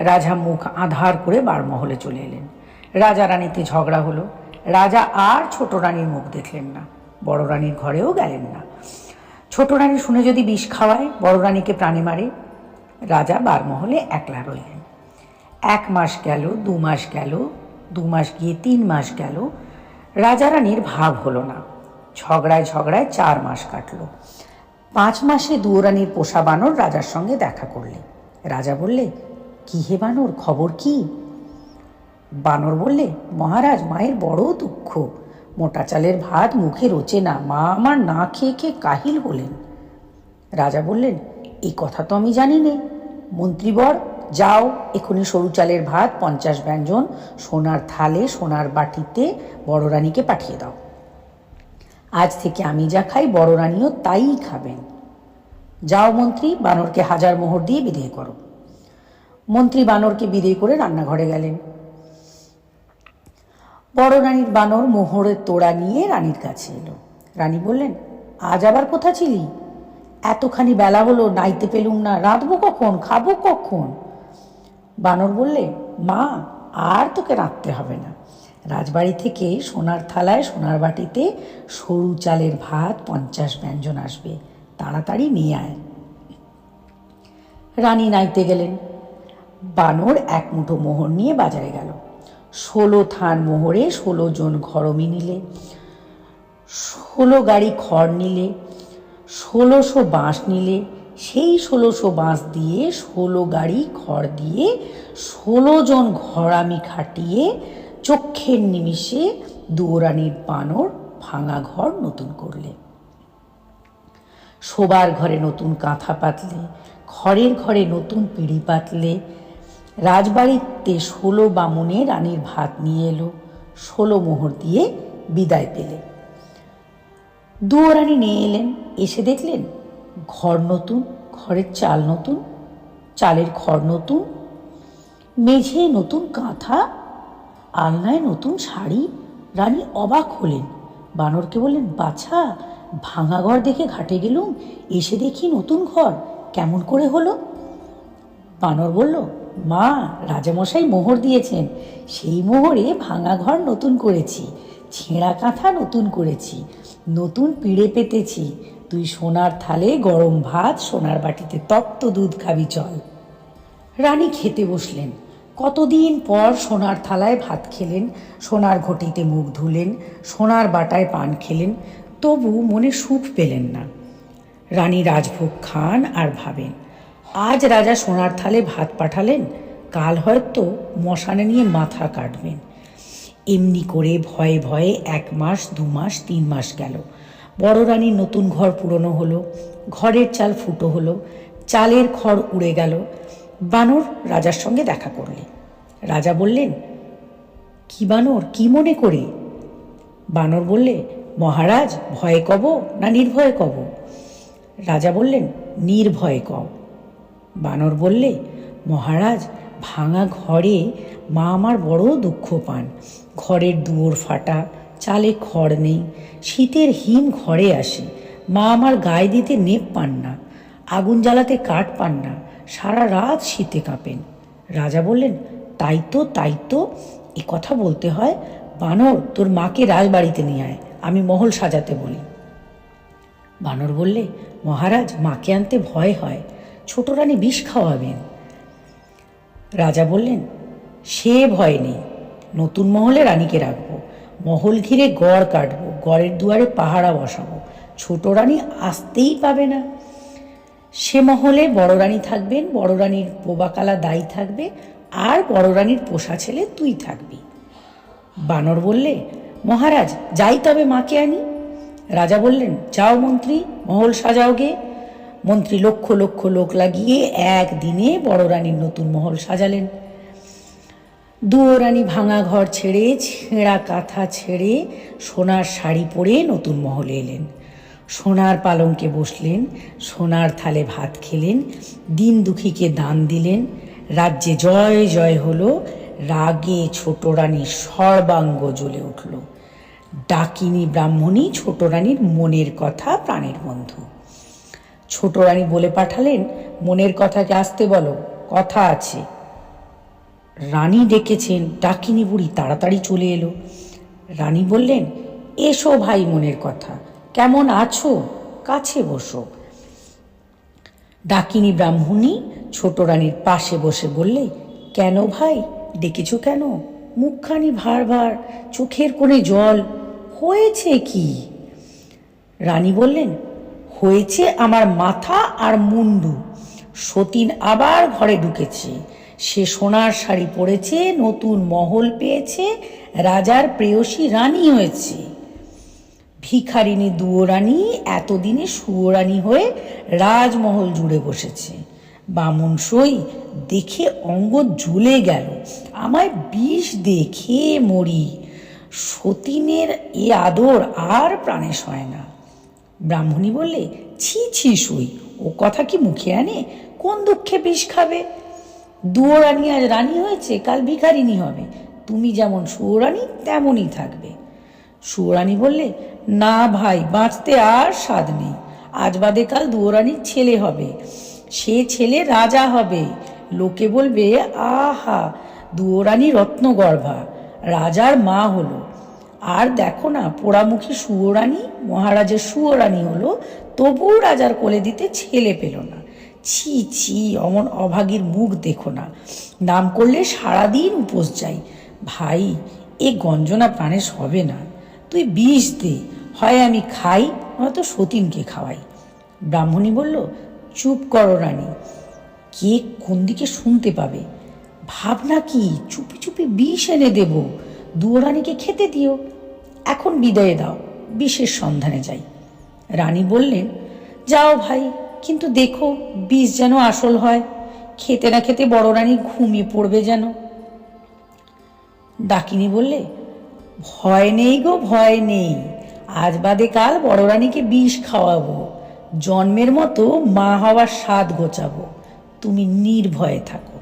রাজা মুখ আঁধার করে বারমহলে চলে এলেন। রাজা রানীতে ঝগড়া হলো। রাজা আর ছোট রানীর মুখ দেখলেন না, বড় রানীর ঘরেও গেলেন না। ছোট রানী শুনে যদি বিষ খাওয়ায়, বড় রানীকে প্রাণে মারে। রাজা বারমহলে একলা রইলেন। 1 মাস গেল, 2 মাস গেল, 2 মাস গিয়ে 3 মাস গেল, রাজা রানীর ভাব হলো না। ঝগড়ায় ঝগড়ায় 4 মাস কাটল। 5 মাসে দুয়োরানীর পোষা বানর রাজার সঙ্গে দেখা করলে। রাজা বললে, কি হে বানর, খবর কি? বানর বললে, মহারাজ, মায়ের বড় দুঃখ, মোটা চালের ভাত মুখে রোচে না, মা আমার না খেয়ে খেয়ে কাহিল হলেন। রাজা বললেন, এই কথা তো আমি জানি নে। মন্ত্রীবর, যাও এখনই সরু চালের ভাত 50 ব্যঞ্জন সোনার থালে সোনার বাটিতে বড় রানীকে পাঠিয়ে দাও। আজ থেকে আমি যা খাই বড় রানীও তাই খাবেন। যাও মন্ত্রী, বানরকে 1000 মোহর দিয়ে বিদেয় করো। মন্ত্রী বানরকে বিদেয় করে রান্নাঘরে গেলেন। বড় রানীর বানর মোহরের তোড়া নিয়ে রানীর কাছে এলো। রানী বললেন, আজ আবার কোথা ছিলি? এতখানি বেলা হলো, নাইতে পেলুম না, রাঁধবো কখন, খাবো কখন? বানর বললে, মা, আর তোকে রাঁধতে হবে না, রাজবাড়ি থেকে সোনার থালায় সোনার বাটিতে সরু চালের ভাত 50 ব্যঞ্জন আসবে, তাড়াতাড়ি নিয়ে আয়। রানী নাইতে গেলেন। বানর 1 মুঠো মোহর নিয়ে বাজারে গেল। 16 থান মোহরে 16 জন ঘরমি নিলে, 16 গাড়ি খড় নিলে, 1600 বাঁশ নিলে, সেই 1600 বাঁশ দিয়ে 16 গাড়ি খড় দিয়ে 16 জন ঘরামি খাটিয়ে চক্ষের নিমিষে দুয়োরানীর বানর ভাঙা ঘর নতুন করলে। শোবার ঘরে নতুন কাঁথা পাতলে, ঘরের ঘরে নতুন পিঁড়ি পাতলে। রাজবাড়িতে 16 বামুনে রানীর ভাত নিয়ে এলো, 16 মোহর দিয়ে বিদায় পেলে। দুয়োরানী নিয়ে এলেন, এসে দেখলেন ঘর নতুন, ঘরের চাল নতুন, চালের ঘর নতুন, মেঝে নতুন কাঁথা, আলনায় নতুন শাড়ি। রানী অবাক হলেন। বানরকে বললেন, বাছা, ভাঙা ঘর দেখে ঘাটে গেলুম, এসে দেখি নতুন ঘর, কেমন করে হলো? বানর বলল, মা, রাজামশাই মোহর দিয়েছেন, সেই মোহরে ভাঙা ঘর নতুন করেছি, ছেঁড়া কাঁথা নতুন করেছি, নতুন পিঁড়ে পেতেছি। তুই সোনার থালে গরম ভাত, সোনার বাটিতে তপ্ত দুধ খাবি, চল। রানী খেতে বসলেন। কতদিন পর সোনার থালায় ভাত খেলেন, সোনার ঘটিতে মুখ ধুলেন, সোনার বাটায় পান খেলেন, তবু মনে সুখ পেলেন না। রানী রাজভোগ খান আর ভাবেন, আজ রাজা সোনার থালে ভাত পাঠালেন, কাল হয়তো মশানে নিয়ে মাথা কাটবেন। এমনি করে ভয়ে ভয়ে 1 মাস 2 মাস 3 মাস গেল। বড় রানীর নতুন ঘর পুরনো হলো, ঘরের চাল ফুটো হলো, চালের খড় উড়ে গেল। বানর রাজার সঙ্গে দেখা করলে। রাজা বললেন, কি বানর, কি মনে করে? বানর বললে, মহারাজ, ভয়ে কব না নির্ভয়ে কব? রাজা বললেন, নির্ভয়ে কও। বানর বললে, মহারাজ, ভাঙা ঘরে মা আমার বড় দুঃখ পান। ঘরের দুয়ার ফাটা, চালে খড় নেই, শীতের হিম ঘরে আসে। মা আমার গায়ে দিতে নেপ পান না, আগুন জ্বালাতে কাঠ পান না, সারা রাত শীতে কাঁপেন। রাজা বললেন, তাই তো এ কথা বলতে হয়। বানর, তোর মাকে রাজবাড়িতে নিয়ে আয়, আমি মহল সাজাতে বলি। বানর বললে, মহারাজ, মাকে আনতে ভয় হয়, ছোট রানী বিষ খাওয়াবেন। রাজা বললেন, সে ভয় নেই, নতুন মহলে রানীকে রাখবো, মহল ঘিরে গড় কাটবো, গড়ের দুয়ারে পাহারা বসাবো, ছোট রানী আসতেই পাবে না। সে মহলে বড় রানী থাকবেন, বড় রানীর বোবাকালা দাই থাকবে, আর বড় রানীর পোষা ছেলে তুই থাকবি। বানর বললে, মহারাজ, যাই তবে মাকে আনি। রাজা বললেন, যাও মন্ত্রী, মহল সাজাও গে। মন্ত্রী লক্ষ লক্ষ লোক লাগিয়ে একদিনে বড় রানীর নতুন মহল সাজালেন। দুয়োরানী ভাঙা ঘর ছেড়ে, ছেঁড়া কাঁথা ছেড়ে, সোনার শাড়ি পরে নতুন মহলে এলেন। সোনার পালঙ্কে বসলেন, সোনার থালে ভাত খেলেন, দিন দুঃখীকে দান দিলেন। রাজ্যে জয় জয় হলো, রাগে ছোট রানীর সর্বাঙ্গ জ্বলে উঠল। ডাকিনী ব্রাহ্মণী ছোট রানীর মনের কথা, প্রাণের বন্ধু। ছোট রানী বলে পাঠালেন, মনের কথাকে আসতে বলো, কথা আছে। রানী ডেকেছেন, ডাকিনী বুড়ি তাড়াতাড়ি চলে এলো। রানী বললেন, এসো ভাই, মনের কথা, কেমন আছো, কাছে বসো। ডাকিনী ব্রাহ্মণী ছোট রানীর পাশে বসে বললে, কেন ভাই, ডেকেছ কেন? মুখখানি ভার ভার, চোখের কোণে জল, হয়েছে কি? রানী বললেন, হয়েছে আমার মাথা আর মুন্ডু। সতীন আবার ঘরে ঢুকেছে, সে সোনার শাড়ি পরেছে, নতুন মহল পেয়েছে, রাজার প্রেয়সী রানী হয়েছে। ভিখারিনী দুয়োরানী এতদিনে সুয়োরানী হয়ে রাজমহল জুড়ে বসেছে। বামুন সই দেখে অঙ্গ জ্বলে গেল, আমায় বিষ দেখে মরি। সতীনের এ আদর আর প্রাণে সয় না। ব্রাহ্মণী বললে, ছি ছি সই, ও কথা কি মুখে আনে? কোন দুঃখে বিষ খাবে? দুয়োরানী আজ রানী হয়েছে, কাল ভিখারিনী হবে, তুমি যেমন সুয়োরানী তেমনই থাকবে। সুয়োরানী বললে, না ভাই, বাঁচতে আর স্বাদ নেই, আজ বাদে কাল দুয়োরানীর ছেলে হবে, সে ছেলে রাজা হবে। লোকে বলবে, আহা, দুয়োরানী রত্নগর্ভা, রাজার মা হলো। আর দেখো না, পোড়ামুখী সুয়োরানী মহারাজের সুয়োরানী হলো, তবুও রাজার কোলে দিতে ছেলে পেল না। ছি ছি, অমন অভাগীর মুখ দেখো না, নাম করলে সারাদিন উপোস যাই। ভাই, এ গঞ্জনা প্রাণে সবে না, তুই বিষ দে, হয় আমি খাই, নয়তো সতীনকে খাওয়াই। ব্রাহ্মণী বলল, চুপ করো রানী, কে কোন দিকে শুনতে পাবে। ভাবনা কি, চুপি চুপি বিষ এনে দেব, দুয়োরানীকে খেতে দিও। এখন বিদায় দাও, বিষের সন্ধানে যাই। রানী বললেন, যাও ভাই, কিন্তু দেখো বিষ যেন আসল হয়, খেতে না খেতে বড় রানী ঘুমিয়ে পড়বে যেন। ডাকিনী বললে, ভয় নেই গো, ভয় নেই, আজ বাদে কাল বড় রানীকে বিষ খাওয়াবো, জন্মের মতো মা হওয়ার স্বাদ গোচাবো, তুমি নির্ভয়ে থাকো।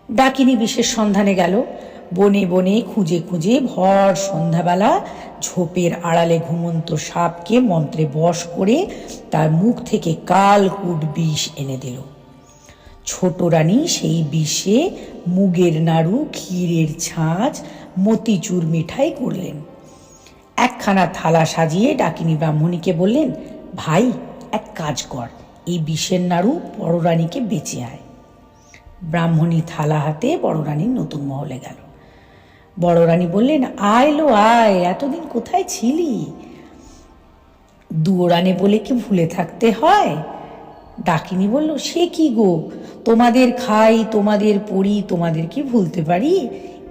ডাকিনী বিষের সন্ধানে গেল, বনে বনে খুঁজে খুঁজে ভর সন্ধ্যাবেলা ঝোপের আড়ালে ঘুমন্ত সাপকে মন্ত্রে বশ করে তার মুখ থেকে কালকুট বিষ এনে দিল। ছোট রানী সেই বিষে মুগের নাড়ু, ক্ষীরের ছাঁচ, মতিচুর মিঠাই করলেন। একখানা থালা সাজিয়ে ডাকিনী ব্রাহ্মণীকে বললেন, ভাই, এক কাজ কর, এই বিষের নাড়ু বড় রানীকে বেঁচে আয়। ব্রাহ্মণী থালা হাতে বড় রানীর নতুন মহলে গেল। বড় রানী বললেন, আয় লো আয়, এতদিন কোথায় ছিলি? দুয়োরানী বলে কি ভুলে থাকতে হয়? ডাকিনী বলল, সে কি গো, তোমাদের খাই, তোমাদের পড়ি, তোমাদের কি ভুলতে পারি?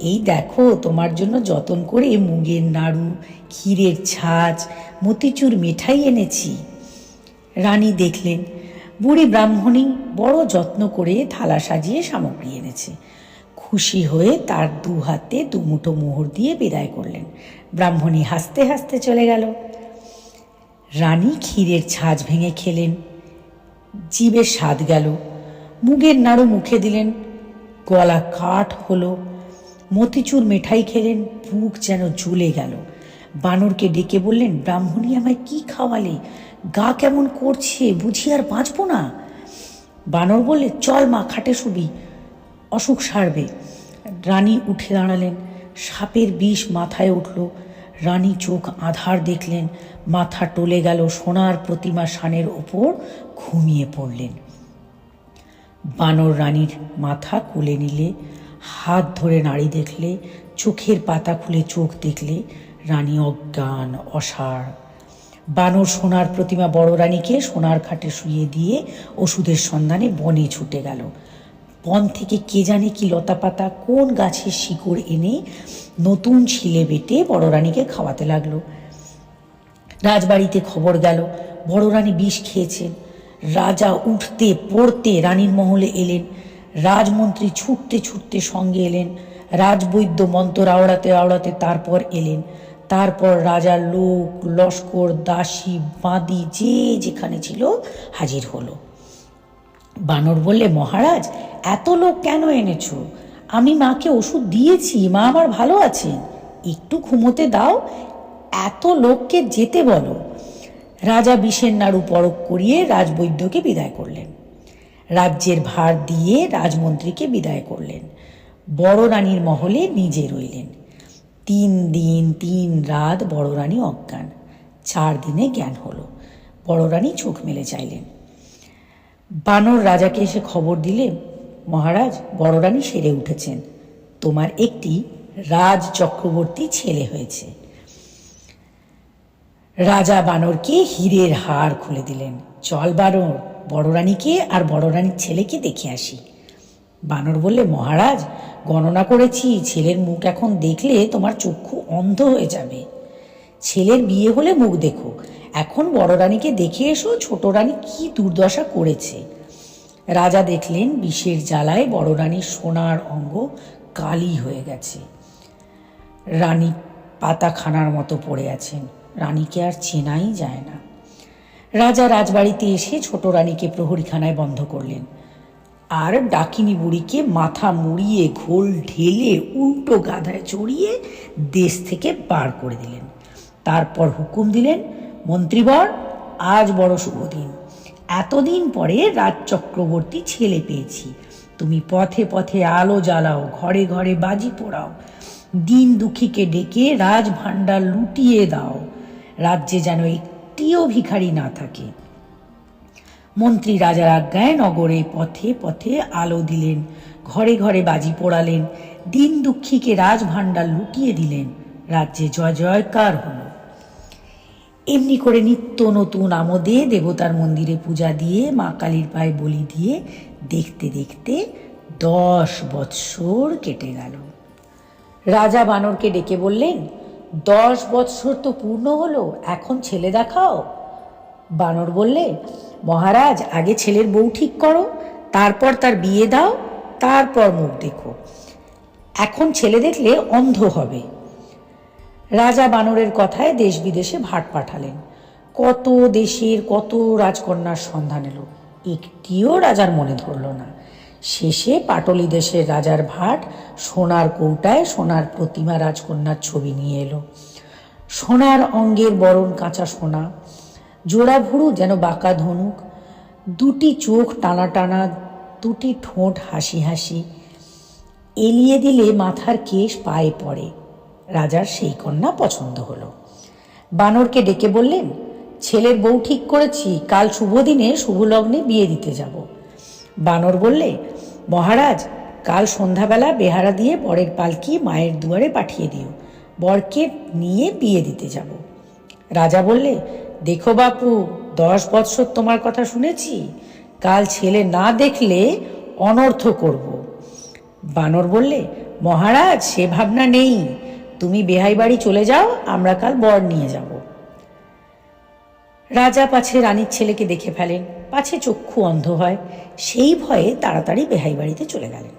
এই দেখো, তোমার জন্য যতন করে মুগের নাড়ু, ক্ষীরের ছাঁচ, মতিচুর মিঠাই এনেছি। রানী দেখলেন বুড়ি ব্রাহ্মণী বড় যত্ন করে থালা সাজিয়ে সামগ্রী এনেছে। খুশি হয়ে তার দু হাতে দুমুঠো মোহর দিয়ে বিদায় করলেন। ব্রাহ্মণী হাসতে হাসতে চলে গেল। রানী ক্ষীরের ছাঁচ ভেঙে খেলেন, জিভে স্বাদ গেল। মুগের নাড়ু মুখে দিলেন, গলা কাঠ হলো। মতিচুর মিঠাই খেলেন, বুক যেন জ্বলে গেল। বানরকে ডেকে বললেন, ব্রাহ্মণী আমায় কি খাওয়ালে? গা কেমন করছে, বুঝি আর বাঁচব না? বানর বললে, চল মা, খাটে শুবি, অসুখ সারবে। রানী উঠে দাঁড়ালেন, সাপের বিষ মাথায় উঠল। রানী চোখ আঁধার দেখলেন, মাথা টলে গেল, সোনার প্রতিমা শানের ওপর ঘুমিয়ে পড়লেন। বানর রানীর মাথা কোলে নিলে, হাত ধরে নাড়ি দেখলে, চোখের পাতা খুলে চোখ দেখলে, রানী অজ্ঞান, অসাড়। বানর সোনার প্রতিমা বড় রানীকে সোনার খাটে শুইয়ে দিয়ে ওষুধের সন্ধানে বনে ছুটে গেল। বন থেকে কে জানে কি লতাপাতা, কোন গাছের শিকড় এনে নতুন ছিলে বেটে বড় রানীকে খাওয়াতে লাগলো। রাজবাড়িতে খবর গেল বড় রানী বিষ খেয়েছেন। রাজা উঠতে পড়তে রানীর মহলে এলেন। রাজমন্ত্রী ছুটতে ছুটতে সঙ্গে এলেন। রাজবৈদ্য মন্ত্র আওড়াতে আওড়াতে তারপর এলেন। তারপর রাজার লোক, লস্কর, দাসী, বাঁদি যে যেখানে ছিল হাজির হলো। বানর বললে, মহারাজ, এত লোক কেন এনেছো? আমি মাকে ওষুধ দিয়েছি, মা আমার ভালো আছেন, একটু ঘুমোতে দাও, এত লোককে যেতে বলো। রাজা বিষের নাড়ু পরক করিয়ে রাজবৈদ্যকে বিদায় করলেন। রাজ্যের ভার দিয়ে রাজমন্ত্রীকে বিদায় করলেন। বড় রানীর মহলে নিজে রইলেন। 3 দিন 3 রাত বড় রানী অজ্ঞান। 4 দিনে জ্ঞান হলো। বড় রানী চোখ মেলে চাইলেন। বানর রাজাকে এসে খবর দিলে, মহারাজ, বড় রানী সেরে উঠেছেন, তোমার একটি রাজ চক্রবর্তী ছেলে হয়েছে। রাজা বানরকে হীরের হার খুলে দিলেন। চল বানর, বড় রানীকে আর বড় রানীর ছেলেকে দেখে আসি। বানর বললে, মহারাজ, গণনা করেছি, ছেলের মুখ এখন দেখলে তোমার চক্ষু অন্ধ হয়ে যাবে। ছেলের বিয়ে হলে মুখ দেখো, এখন বড় রানীকে দেখে এসো, ছোট রানী কি দুর্দশা করেছে। রাজা দেখলেন বিষের জ্বালায় বড় রানীর সোনার অঙ্গ কালি হয়ে গেছে। রানী পাতাখানার মতো পড়ে আছেন। রানীকে আর চেনাই যায় না। রাজা রাজবাড়িতে এসে ছোট রানীকে প্রহরীখানায় বন্ধ করলেন, আর ডাকিনী বুড়িকে মাথা মুড়িয়ে ঘোল ঢেলে উল্টো গাধায় চড়িয়ে দেশ থেকে বার করে দিলেন। তারপর হুকুম দিলেন, মন্ত্রীবর, আজ বড় শুভ দিন। এতদিন পরে রাজ চক্রবর্তী ছেলে পেয়েছি। তুমি পথে পথে আলো জ্বালাও, ঘরে ঘরে বাজি পোড়াও, দিন দুঃখীকে ডেকে রাজ ভাণ্ডার লুটিয়ে দাও, রাজ্যে যেন একটিও ভিখারি না থাকে। মন্ত্রী রাজার আজ্ঞায় নগরে পথে পথে আলো দিলেন, ঘরে ঘরে বাজি পোড়ালেন, দিন দুঃখীকে রাজ ভাণ্ডার লুটিয়ে দিলেন। রাজ্যে জয় জয়কার হলো। এমনি করে নিত্য নতুন আমোদে দেবতার মন্দিরে পূজা দিয়ে মা কালীর পায়ে বলি দিয়ে দেখতে দেখতে 10 বৎসর কেটে গেল। রাজা বানরকে ডেকে বললেন, 10 বৎসর তো পূর্ণ হলো, এখন ছেলে দেখাও। বানর বললে, মহারাজ, আগে ছেলের বউ ঠিক করো, তারপর তার বিয়ে দাও, তারপর মুখ দেখো। এখন ছেলে দেখলে অন্ধ হবে। রাজা বানরের কথায় দেশ বিদেশে ভাট পাঠালেন। কত দেশের কত রাজকন্যার সন্ধান এলো, একটিও রাজার মনে ধরল না। শেষে পাটলি দেশের রাজার ভাট সোনার কৌটায় সোনার প্রতিমা রাজকন্যার ছবি নিয়ে এলো। সোনার অঙ্গের বরণ কাঁচা সোনা, জোড়া ভুরু যেন বাঁকা ধনুক, 2টি চোখ টানা টানা, 2টি ঠোঁট হাসি হাসি, এলিয়ে দিলে মাথার কেশ পায়ে পড়ে। রাজার সেই কন্যা পছন্দ হলো। বানরকে ডেকে বললেন, ছেলের বউ ঠিক করেছি, কাল শুভ দিনে শুভ লগ্নে বিয়ে দিতে যাব। বানর বললে, মহারাজ, কাল সন্ধ্যাবেলা বেহারা দিয়ে বরের পালকি মায়ের দুয়ারে পাঠিয়ে দিও, বরকে নিয়ে বিয়ে দিতে যাব। রাজা বললে, দেখো বাপু, 10 বৎসর তোমার কথা শুনেছি, কাল ছেলে না দেখলে অনর্থ করব। বানর বললে, মহারাজ, সে ভাবনা নেই, তুমি বেহাই বাড়ি চলে যাও, আমরা কাল বর নিয়ে যাব। রাজা পাছে রানীর ছেলেকে দেখে ফেলেন, পাছে চক্ষু অন্ধ হয়, সেই ভয়ে তাড়াতাড়ি বেহাই বাড়িতে চলে গেলেন।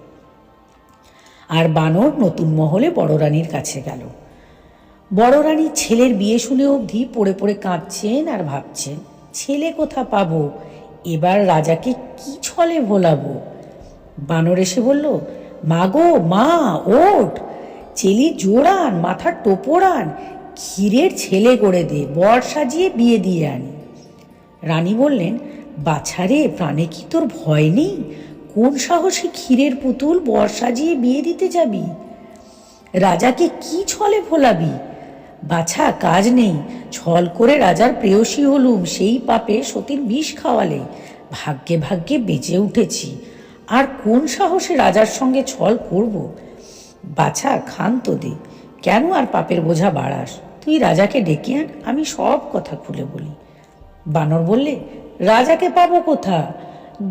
আর বানর নতুন মহলে বড় রানীর কাছে গেল। বড় রানীর ছেলের বিয়ে শুনে অবধি পড়ে পড়ে কাঁদছেন আর ভাবছেন, ছেলে কোথা পাবো, এবার রাজাকে কি ছলে ভোলাবো। বানর এসে বলল, মা গো মা, ওঠ, চেলি জোড়ান, মাথার টোপরান, ক্ষীরের ছেলে গড়ে দে, বর সাজিয়ে বিয়ে দিয়ে আনি। রানী বললেন, বাছারে, প্রাণে কি তোর ভয় নেই? কোন সাহসে ক্ষীরের পুতুল বর সাজিয়ে বিয়ে দিতে যাবি? রাজাকে কি ছলে ভোলাবি? বাছা, কাজ নেই, ছল করে রাজার প্রেয়সী হলুম, সেই পাপে সতীর বিষ খাওয়ালে, ভাগ্যে ভাগ্যে বেঁচে উঠেছি, আর কোন সাহসে রাজার সঙ্গে ছল করব? বাছা, ক্ষান্ত দে, কেন আর পাপের বোঝা বাড়াস? তুই রাজাকে ডেকে আন, আমি সব কথা খুলে বলি। বানর বললে, রাজাকে পাবো কোথা?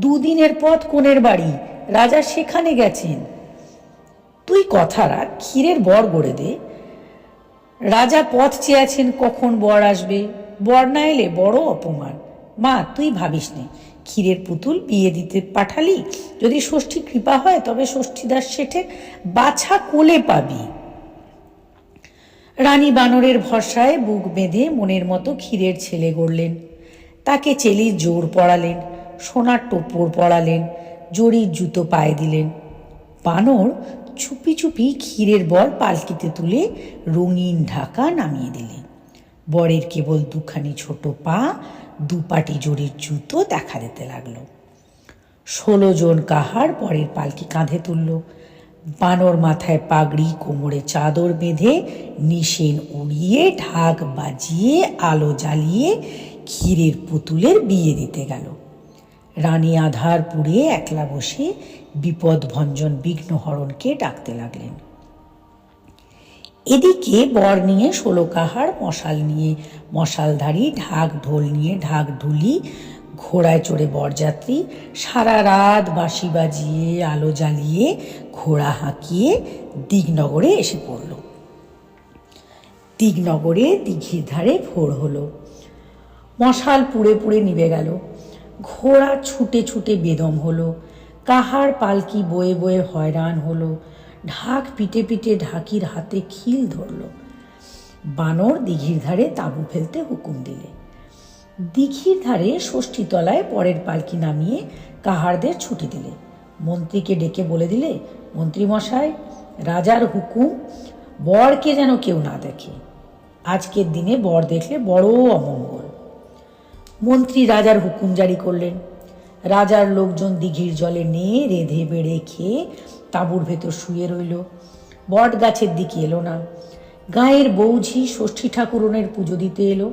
2 দিনের পথ কোণের বাড়ি, রাজা সেখানে গেছেন। তুই কথা রাখ, ক্ষীরের বর গড়ে দে। রাজা পথ চেয়েছেন কখন বর আসবে, বর না এলে বড় অপমান। মা, তুই ভাবিস নে, ক্ষীরের পুতুল বিয়ে দিতে পাঠালি, যদি ষষ্ঠী কৃপা হয় তবে ষষ্ঠীদাস শেঠের বাছা কোলে পাবি। রানী বানরের ভরসায় বুক বেঁধে মনের মতো ক্ষীরের ছেলে গড়লেন। তাকে চেলির জোর পরালেন, সোনার টোপর পরালেন, জরির জুতো পায়ে দিলেন। বানর চুপি চুপি ক্ষীরের বর পালকিতে তুলে রঙিন ঢাকা নামিয়ে দিলেন। বরের কেবল 2খানি ছোট পা, 2 পাটি জরির জুতো দেখা দিতে লাগলো। 16 জন কাহার বরের পালকি কাঁধে তুলল। বানর মাথায় পাগড়ি, কোমরে চাদর বেঁধে, নিশেন উড়িয়ে, ঢাক বাজিয়ে, আলো জ্বালিয়ে ক্ষীরের পুতুলের বিয়ে দিতে গেল। রানী আধার পুড়ে একলা বসে বিপদ ভঞ্জন বিঘ্নহরণকে ডাকতে লাগলেন। এদিকে বর নিয়ে 16 কাহার, মশাল নিয়ে মশালধারী, ঢাক ঢোল নিয়ে ঢাক ঢুলি, ঘোড়ায় চড়ে বরযাত্রী সারা রাত বাঁশি বাজিয়ে, আলো জ্বালিয়ে, ঘোড়া হাঁকিয়ে দিগনগরে এসে পড়ল। দিগনগরে দিঘির ধারে ভোর হলো। মশাল পুড়ে পুড়ে নিভে গেল। ঘোড়া ছুটে ছুটে বেদম হলো। কাহার পালকি বয়ে বয়ে হয়রান হলো। ঢাক পিটে পিটে ঢাকির হাতে খিল ধরল। বানর দিঘির ধারে তাঁবু ফেলতে হুকুম দিলে। দিঘির ধারে ষষ্ঠীতলায় পরের পালকি নামিয়ে কাহারদের ছুটি দিলে। মন্ত্রীকে ডেকে বলে দিলে, মন্ত্রীমশাই, রাজার হুকুম, বরকে যেন কেউ না দেখে। আজকের দিনে বর দেখলে বড় অমঙ্গল। মন্ত্রী রাজার হুকুম জারি করলেন। রাজার লোকজন দিঘির জলে নিয়ে রেঁধে বেড়ে খেয়ে তাঁবুর ভেতর শুয়ে রইল। বট গাছের দিকে এলো না। গাঁয়ের বৌঝি ষষ্ঠী ঠাকুরনের পুজো দিতে এলো।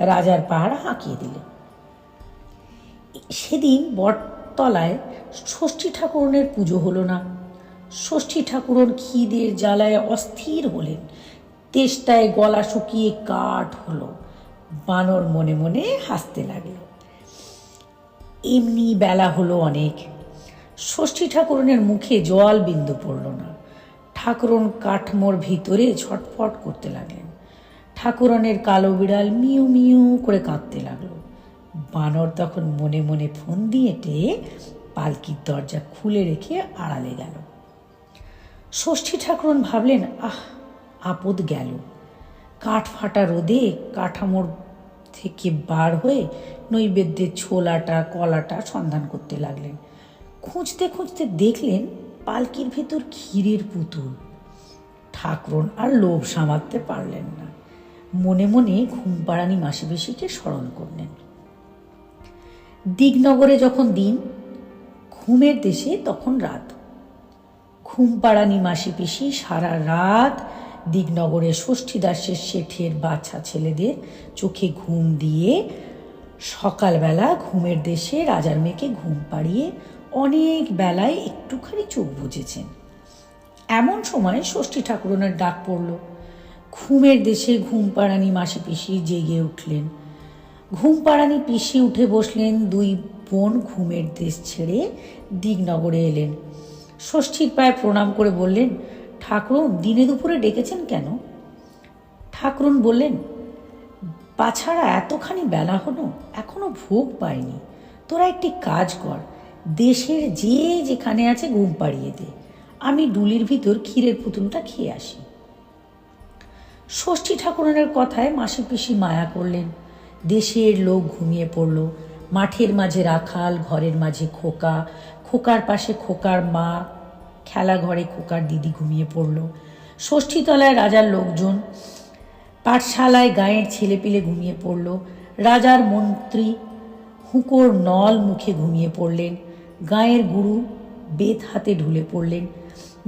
রাজার পাহাড় হাঁকিয়ে দিলে। সেদিন বটতলায় ষষ্ঠী ঠাকুরনের পুজো হলো না। ষষ্ঠী ঠাকুরন খিদের জ্বালায় অস্থির হলেন। তেষ্টায় গলা শুকিয়ে কাঠ হলো। বানর মনে মনে হাসতে লাগল। এমনি বেলা হলো অনেক। ষষ্ঠী ঠাকুরনের মুখে জল বিন্দু পড়ল না। ঠাকুরন কাঠমোর ভিতরে ছটফট করতে লাগলেন। ঠাকুরনের কালো বিড়াল মিউ মিউ করে কাঁদতে লাগলো। বানর তখন মনে মনে ফোন দিয়ে পালকির দরজা খুলে রেখে আড়ালে গেল। ষষ্ঠী ঠাকুরন ভাবলেন, আপদ গেল। কাঠ ফাটা রোদে কাঠামোর থেকে বার হয়ে নৈবেদ্যের ছোলাটা কলাটা সন্ধান করতে লাগলেন। খুঁজতে খুঁজতে দেখলেন পালকির ভেতর ক্ষীরের পুতুল। ঠাকুরন আর লোভ সামালতে পারলেন না। মনে মনে ঘুমপাড়ানি মাসিপিসিকে স্মরণ করলেন। দিগনগরে যখন দিন, ঘুমের দেশে তখন রাত। ঘুমপাড়ানি মাসিপিসি সারা রাত দিগনগরে ষষ্ঠীদাসের শেঠের বাচ্চা ছেলেদের চোখে ঘুম দিয়ে সকালবেলা ঘুমের দেশে রাজার মেয়েকে ঘুম পাড়িয়ে অনেক বেলায় একটুখানি চোখ বুজেছেন। এমন সময় ষষ্ঠী ঠাকুরনের ডাক পড়ল। ঘুমের দেশে ঘুমপাড়ানি মাসিপিসি জেগে উঠলেন। ঘুমপাড়ানি পিসি উঠে বসলেন। দুই বোন ঘুমের দেশ ছেড়ে দিগনগরে এলেন। ষষ্ঠীর পায়ে প্রণাম করে বললেন, ঠাকুরুন দিনে দুপুরে ডেকেছেন কেন? ঠাকুরুন বললেন, বাছারা এতখানি বেলা হলো, এখনো ভোগ পায়নি। তোরা একটি কাজ কর, দেশের যে যেখানে আছে ঘুম পাড়িয়ে দে, আমি ডুলির ভিতর ক্ষীরের পুতুলটা খেয়ে আসি। ষষ্ঠী ঠাকুরানের কথায় মাসি পিসি মায়া করলেন। দেশের লোক ঘুমিয়ে পড়ল। মাঠের মাঝে রাখাল, ঘরের মাঝে খোকা, খোকার পাশে খোকার মা, খেলা ঘরে খোকার দিদি ঘুমিয়ে পড়ল। ষষ্ঠীতলায় রাজার লোকজন, পাঠশালায় গাঁয়ের ছেলেপিলে ঘুমিয়ে পড়ল। রাজার মন্ত্রী হুঁকোর নল মুখে ঘুমিয়ে পড়লেন। গাঁয়ের গুরু বেত হাতে ঢুলে পড়লেন।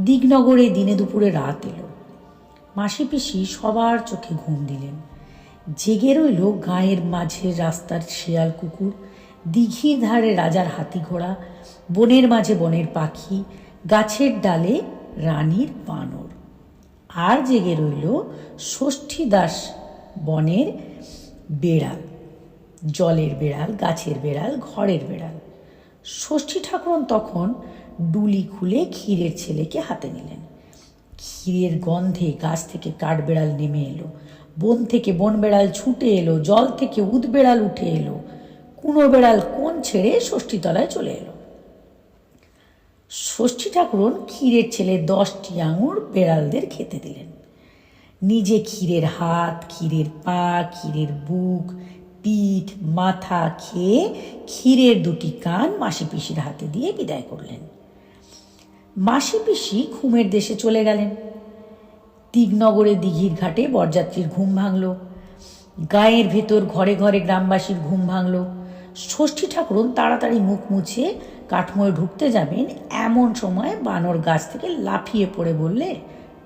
দিগনগরে দিনে দুপুরে রাত এলো। মাসি পিসি সবার চোখে ঘুম দিলেন। জেগে রইল গাঁয়ের মাঝে রাস্তার শেয়াল কুকুর, দিঘির ধারে রাজার হাতি ঘোড়া, বনের মাঝে বনের পাখি, গাছের ডালে রানীর বানর। আর জেগে রইল ষষ্ঠী দাস বনের বেড়াল, জলের বেড়াল, গাছের বেড়াল, ঘরের বেড়াল। ষষ্ঠী ঠাকুরন তখন ডুলি খুলে ক্ষীরের ছেলেকে হাতে নিলেন। ক্ষীরের গন্ধে গাছ থেকে কাঠবেড়াল নেমে এলো, বন থেকে বন বেড়াল ছুটে এলো, জল থেকে উদ বেড়াল উঠে এলো, কুনো বেড়াল কোণ ছেড়ে ষষ্ঠীতলায় চলে এলো। ষষ্ঠী ঠাকুরন ক্ষীরের ছেলে 10টি আঙুর বেড়ালদের খেতে দিলেন। নিজে ক্ষীরের হাত, ক্ষীরের পা, ক্ষীরের বুক, পিঠ, মাথা খেয়ে ক্ষীরের 2টি কান মাসি পিসির হাতে দিয়ে বিদায় করলেন। মাসি পিসি ঘুমের দেশে চলে গেলেন। দিগনগরে দিঘির ঘাটে বরযাত্রীর ঘুম ভাঙল। গায়ের ভেতর ঘরে ঘরে গ্রামবাসীর ঘুম ভাঙল। ষষ্ঠী ঠাকুরন তাড়াতাড়ি মুখ মুছে কাঠমোয় ঢুকতে যাবেন, এমন সময় বানর গাছ থেকে লাফিয়ে পড়ে বললে,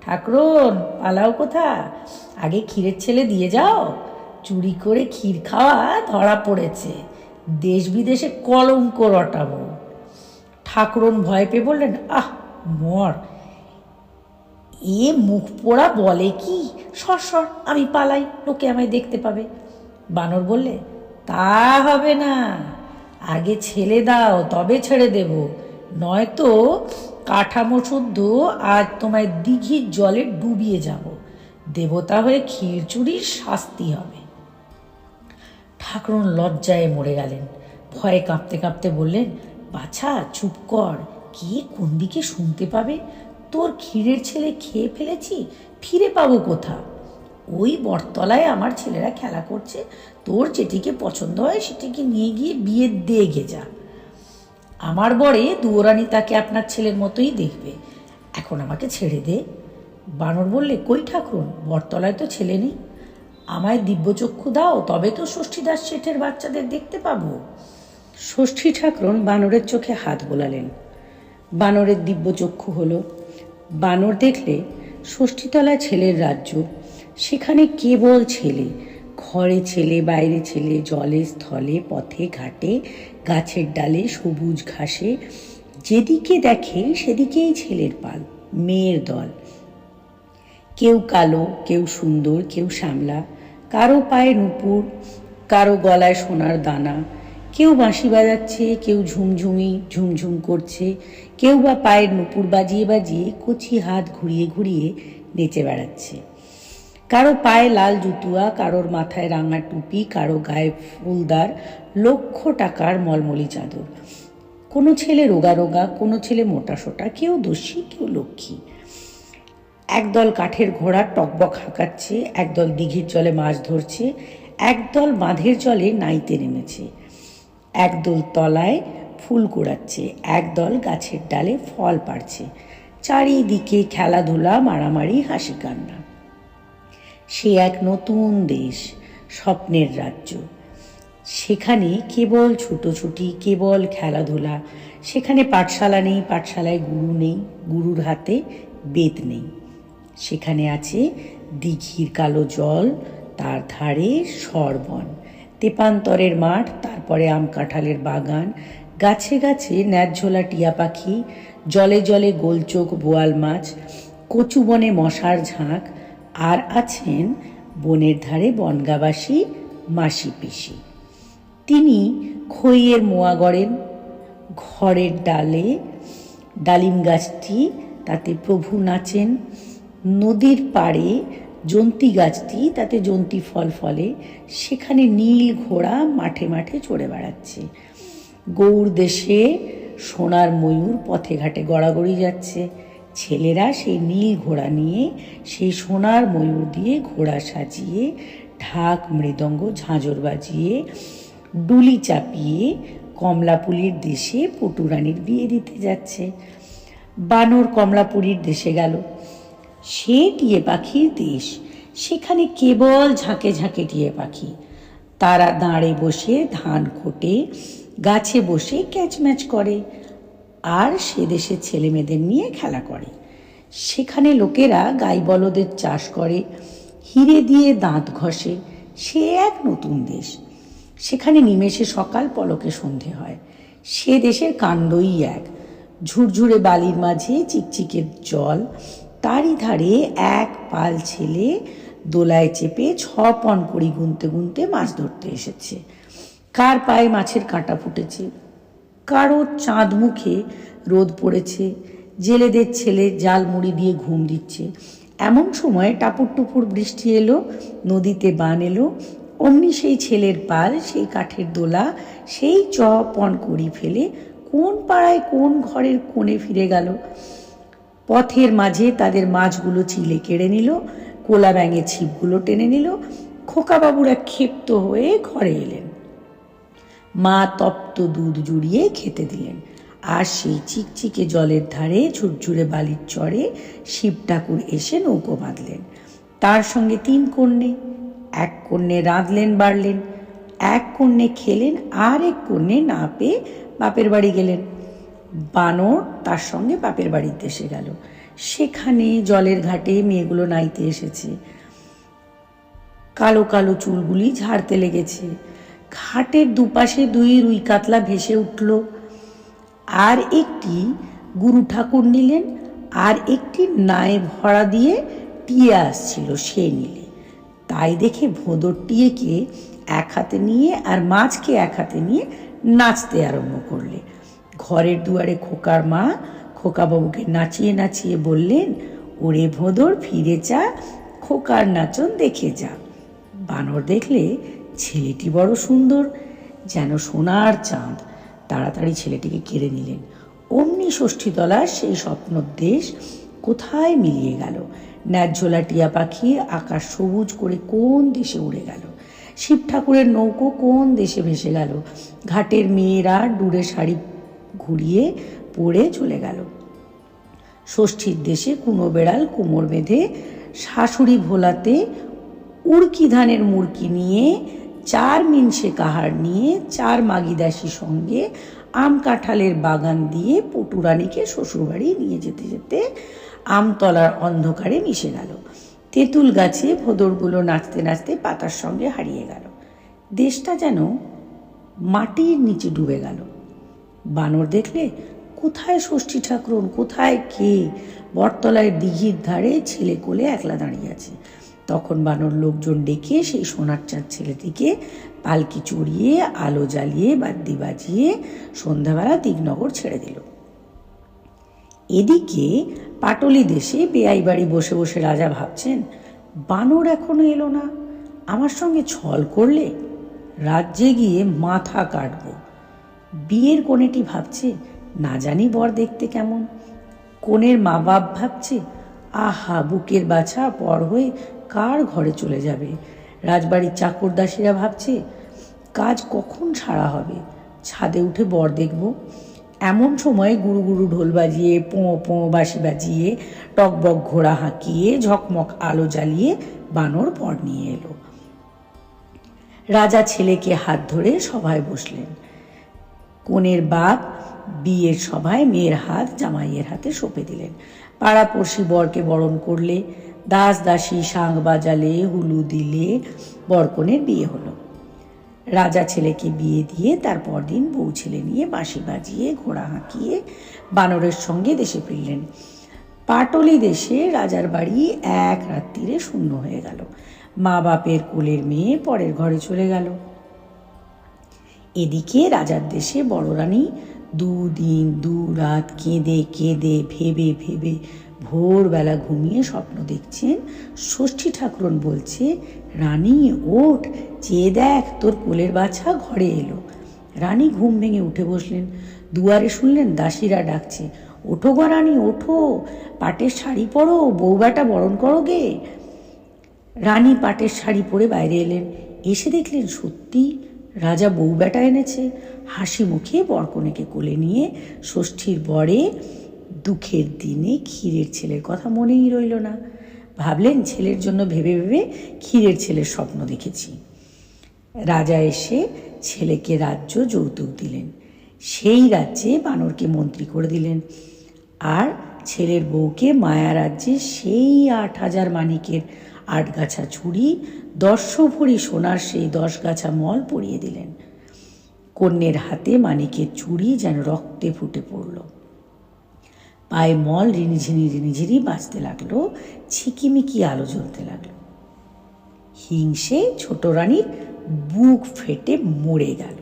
ঠাকুরন পালাও কোথা, আগে ক্ষীরের ছেলে দিয়ে যাও, চুরি করে ক্ষীর খাওয়া ধরা পড়েছে, দেশ বিদেশে কলঙ্ক রটাবো। ঠাকুরন ভয় পেয়ে বললেন, আহ মর, এ মুখ পোড়া বলে কি, সর সর, আমি পালাই, লোকে আমায় দেখতে পাবে। বানর বললে, তা হবে না, আগে ছেলে দাও তবে ছেড়ে দেব, নয়তো কাঠামো শুদ্ধ আজ তোমায় দিঘির জলে ডুবিয়ে যাব, দেবতা হয়ে ক্ষীর চুরির শাস্তি হবে। ঠাকুরন লজ্জায় মরে গেলেন। ভয়ে কাঁপতে কাঁপতে বললেন, বাছা চুপ কর, কে কোন দিকে শুনতে পাবে, তোর ক্ষীরের ছেলে খেয়ে ফেলেছি, ফিরে পাবো কোথা, ওই বটতলায় আমার ছেলেরা খেলা করছে, তোর যেটিকে পছন্দ হয় সেটিকে নিয়ে গিয়ে বিয়ে দিয়ে গে যা, আমার বরে দুয়োরানি তাকে আপনার ছেলের মতোই দেখবে, এখন আমাকে ছেড়ে দে। বানর বললে, কই ঠাকুরন, বটতলায় তো ছেলে নেই, আমায় দিব্যচক্ষু দাও, তবে তো ষষ্ঠীদাস শেঠের বাচ্চাদের দেখতে পাবো। ষষ্ঠী ঠাকুরন বানরের চোখে হাত বোলালেন। বানরের দিব্যচক্ষু হলো। বানর দেখলে ষষ্ঠীতলায় ছেলের রাজ্য, সেখানে কেবল ছেলে, ঘরে ছেলে, বাইরে ছেলে, জলে স্থলে, পথে ঘাটে, গাছের ডালে, সবুজ ঘাসে, যেদিকে দেখে সেদিকেই ছেলের পাল, মেয়ের দল, কেউ কালো, কেউ সুন্দর, কেউ শ্যামলা, কারো পায়ে নূপুর, কারো গলায় সোনার দানা, কেউ বাঁশি বাজাচ্ছে, কেউ ঝুমঝুমি ঝুমঝুম করছে, কেউ বা পায়ের নূপুর বাজিয়ে বাজিয়ে কচি হাত ঘুরিয়ে ঘুরিয়ে নেচে বেড়াচ্ছে, কারো পায়ে লাল জুতুয়া, কারোর মাথায় রাঙা টুপি, কারো গায়ে ফুলদার 1,00,000 টাকার মলমলি চাদর, কোনো ছেলে রোগা রোগা, কোনো ছেলে মোটা সোটা, কেউ দস্যি, কেউ লক্ষ্মী। একদল কাঠের ঘোড়া টকবক হাঁকাচ্ছে, একদল দিঘির জলে মাছ ধরছে, একদল বাঁধের জলে নাইতে নেমেছে, একদল তলায় ফুল কুড়াচ্ছে, একদল গাছের ডালে ফল পাড়ছে, চারিদিকে খেলাধুলা, মারামারি, হাসি কান্না। সে এক নতুন দেশ, স্বপ্নের রাজ্য, সেখানে কেবল ছুটোছুটি, কেবল খেলাধুলা, সেখানে পাঠশালা নেই, পাঠশালায় গুরু নেই, গুরুর হাতে বেদ নেই, সেখানে আছে দিঘির কালো জল, তার ধারে সরবন, তেপান্তরের মাঠ, তারপরে আম কাঁঠালের বাগান, গাছে গাছে ন্যায্যলা টিয়া পাখি, জলে জলে গোলচোখ বোয়াল মাছ, কচু বনে মশার ঝাঁক, আর আছেন বনের ধারে বনগাবাসী মাসি পিসি। তিনি খইয়ের মোয়া গড়েন। ঘরের ডালে ডালিম গাছটি, তাতে প্রভু নাচেন। নদীর পাড়ে জন্তি গাছটি, তাতে জন্তি ফল ফলে। সেখানে নীল ঘোড়া মাঠে মাঠে চড়ে বেড়াচ্ছে। গৌড় দেশে সোনার ময়ূর পথে ঘাটে গড়াগড়ি যাচ্ছে। ছেলেরা সেই নীল ঘোড়া নিয়ে, সেই সোনার ময়ূর দিয়ে ঘোড়া সাজিয়ে, ঢাক মৃদঙ্গ ঝাঁঝর বাজিয়ে, ডুলি চাপিয়ে কমলাপুরীর দেশে পটুরানীর বিয়ে দিতে যাচ্ছে। বানর কমলাপুরীর দেশে গেল। সে টিয়ে পাখির দেশ। সেখানে কেবল ঝাঁকে ঝাঁকে টিয়ে পাখি। তারা দাঁড়ে বসে ধান খোটে, গাছে বসে ক্যাচম্যাচ করে, আর সে দেশের ছেলেমেয়েদের নিয়ে খেলা করে। সেখানে লোকেরা গাই বলদের চাষ করে, হিরে দিয়ে দাঁত ঘষে। সে এক নতুন দেশ। সেখানে নিমেষে সকাল, পলকে সন্ধে হয়। সে দেশের কাণ্ডই এক। ঝুরঝুরে বালির মাঝে চিকচিকের জল, তারই ধারে এক পাল ছেলে দোলায় চেপে 6 পণ কড়ি গুনতে গুনতে মাছ ধরতে এসেছে। কার পায়ে মাছের কাঁটা ফুটেছে, কারো চাঁদ মুখে রোদ পড়েছে। জেলেদের ছেলে জাল মুড়ি দিয়ে ঘুম দিচ্ছে। এমন সময় টাপুর টুপুর বৃষ্টি এলো, নদীতে বান এলো। অমনি সেই ছেলের পাল, সেই কাঠের দোলা, সেই 6 পণ কড়ি ফেলে কোন পাড়ায় কোন ঘরের কোণে ফিরে গেল। পথের মাঝে তাদের মাছগুলো চিলে কেড়ে নিল, কোলা ব্যাঙের ছিপগুলো টেনে নিল। খোকাবাবুরা ক্ষিপ্ত হয়ে ঘরে এলেন। মা তপ্ত দুধ জুড়িয়ে খেতে দিলেন। আর সেই চিকচিকে জলের ধারে ঝুরঝুরে বালির চরে শিব ঠাকুর এসে নৌকো বাঁধলেন। তার সঙ্গে 3 কন্যে। এক কন্যে রাঁধলেন বাড়লেন, এক কন্যে খেলেন, আর এক কন্যে না পেয়ে বাপের বাড়ি গেলেন। বানর তার সঙ্গে বাপের বাড়ির দেশে গেল। সেখানে জলের ঘাটে মেয়েগুলো নাইতে এসেছে। কালো কালো চুলগুলি ঝাড়তে লেগেছে। ঘাটের দুপাশে 2 রুই কাতলা ভেসে উঠল। আর একটি গুরু ঠাকুর নিলেন, আর একটি নায়ে ভরা দিয়ে টিয়ে আসছিল, সে নিলে। তাই দেখে ভোঁদর টিয়েকে এক হাতে নিয়ে আর মাছকে এক হাতে নিয়ে নাচতে আরম্ভ করলে। ঘরের দুয়ারে খোকার মা খোকাবাবুকে নাচিয়ে নাচিয়ে বললেন, ওরে ভোঁদর, ফিরে যা, খোকার নাচন দেখে যা। বানর দেখলে ছেলেটি বড় সুন্দর, যেন সোনার চাঁদ। তাড়াতাড়ি ছেলেটিকে কেড়ে নিলেন। অমনি ষষ্ঠীতলার সেই স্বপ্নর দেশ কোথায় মিলিয়ে গেল। ন্যায্যলা টিয়া পাখি আকাশ সবুজ করে কোন দেশে উড়ে গেল। শিব ঠাকুরের নৌকো কোন দেশে ভেসে গেল। ঘাটের মেয়েরা ডুরে শাড়ি ঘুরিয়ে পড়ে চলে গেল। ষষ্ঠীর দেশে কুনো বেড়াল কোমর বেঁধে শাশুড়ি ভোলাতে উড়কি ধানের মুড়কি নিয়ে, 4 মিনসে কাহার নিয়ে, 4 মাগিদাসী সঙ্গে আম কাঁঠালের বাগান দিয়ে পটুরানীকে শ্বশুরবাড়ি নিয়ে যেতে যেতে আমতলার অন্ধকারে মিশে গেল। তেঁতুল গাছে ভোঁদরগুলো নাচতে নাচতে পাতার সঙ্গে হারিয়ে গেল। দেশটা যেন মাটির নিচে ডুবে গেল। বানর দেখলে কোথায় ষষ্ঠী ঠাকুরন, কোথায় কে? বটতলায় দিঘির ধারে ছেলে কোলে একলা দাঁড়িয়ে আছে। তখন বানর লোকজন ডেকে সেই সোনার চাঁদ ছেলেটিকে পালকি চড়িয়ে, আলো জ্বালিয়ে, বাদ্যি বাজিয়ে সন্ধ্যাবেলা দিগনগর ছেড়ে দিল। এদিকে পাটলি দেশে বেয়াই বাড়ি বসে বসে রাজা ভাবছেন, বানর এখনো এলো না, আমার সঙ্গে ছল করলে রাজ্যে গিয়ে মাথা কাটব। বিয়ের কনেটি ভাবছে, না জানি বর দেখতে কেমন। কনের মা বাপ ভাবছে, আহা, বুকের বাছা পর হয়ে কার ঘরে চলে যাবে। রাজবাড়ির চাকরদাসীরা ভাবছে, কাজ কখন ছাড়া হবে, ছাদে উঠে বর দেখব। এমন সময় গুরু গুরু ঢোল বাজিয়ে, পোঁ পোঁ বাঁশি বাজিয়ে, টকবক ঘোড়া হাঁকিয়ে, ঝকমক আলো জ্বালিয়ে বানর বর নিয়ে এলো। রাজা ছেলেকে হাত ধরে সভায় বসলেন। কনের বাপ বিয়ের সভায় মেয়ের হাত জামাইয়ের হাতে সঁপে দিলেন। পাড়াপড়শি বরকে বরণ করলে, দাস দাসী শাঁখ বাজালে, হুলু দিলে, বরকনের বিয়ে হলো। রাজা ছেলেকে বিয়ে দিয়ে তার পরদিন বউ ছেলে নিয়ে বাঁশি বাজিয়ে, ঘোড়া হাঁকিয়ে বানরের সঙ্গে দেশে ফিরলেন। পাটলি দেশে রাজার বাড়ি এক রাত্রিরে শূন্য হয়ে গেল। মা বাপের কোলের মেয়ে পরের ঘরে চলে গেল। এদিকে রাজার দেশে বড় রানী দুদিন দুরাত কেঁদে কেঁদে ভেবে ভেবে ভোরবেলা ঘুমিয়ে স্বপ্ন দেখছেন। ষষ্ঠী ঠাকুরন বলছে, রানী ওঠ, চেয়ে দেখ তোর কোলের বাছা ঘরে এলো। রানী ঘুম ভেঙে উঠে বসলেন। দুয়ারে শুনলেন দাসীরা ডাকছে, ওঠো গো রানী ওঠো, পাটের শাড়ি পরো, বউবাটা বরণ করো গে। রানী পাটের শাড়ি পরে বাইরে এলেন। এসে দেখলেন সত্যি রাজা বউ বেটা এনেছে। হাসি মুখে বরকনেকে কোলে নিয়ে ষষ্ঠীর বরে দুঃখের দিনে ক্ষীরের ছেলের কথা মনেই রইল না। ভাবলেন ছেলের জন্য ভেবে ভেবে ক্ষীরের ছেলের স্বপ্ন দেখেছি। রাজা এসে ছেলেকে রাজ্য যৌতুক দিলেন। সেই রাজ্যে বানরকে মন্ত্রী করে দিলেন, আর ছেলের বউকে মায়া রাজ্যে সেই 8,000 মানিকের 8 গাছা চুড়ি, 10 ভরি সোনার সেই 10 গাছা মল পরিয়ে দিলেন। কন্যের হাতে মানিকের চুড়ি যেন রক্তে ফুটে পড়ল। পায়ে মল রিনিঝিনি রিনিঝিনি বাজতে লাগলো, ছিকিমিকি আলো জ্বলতে লাগলো। হিংসে ছোট রানীর বুক ফেটে মরে গেল।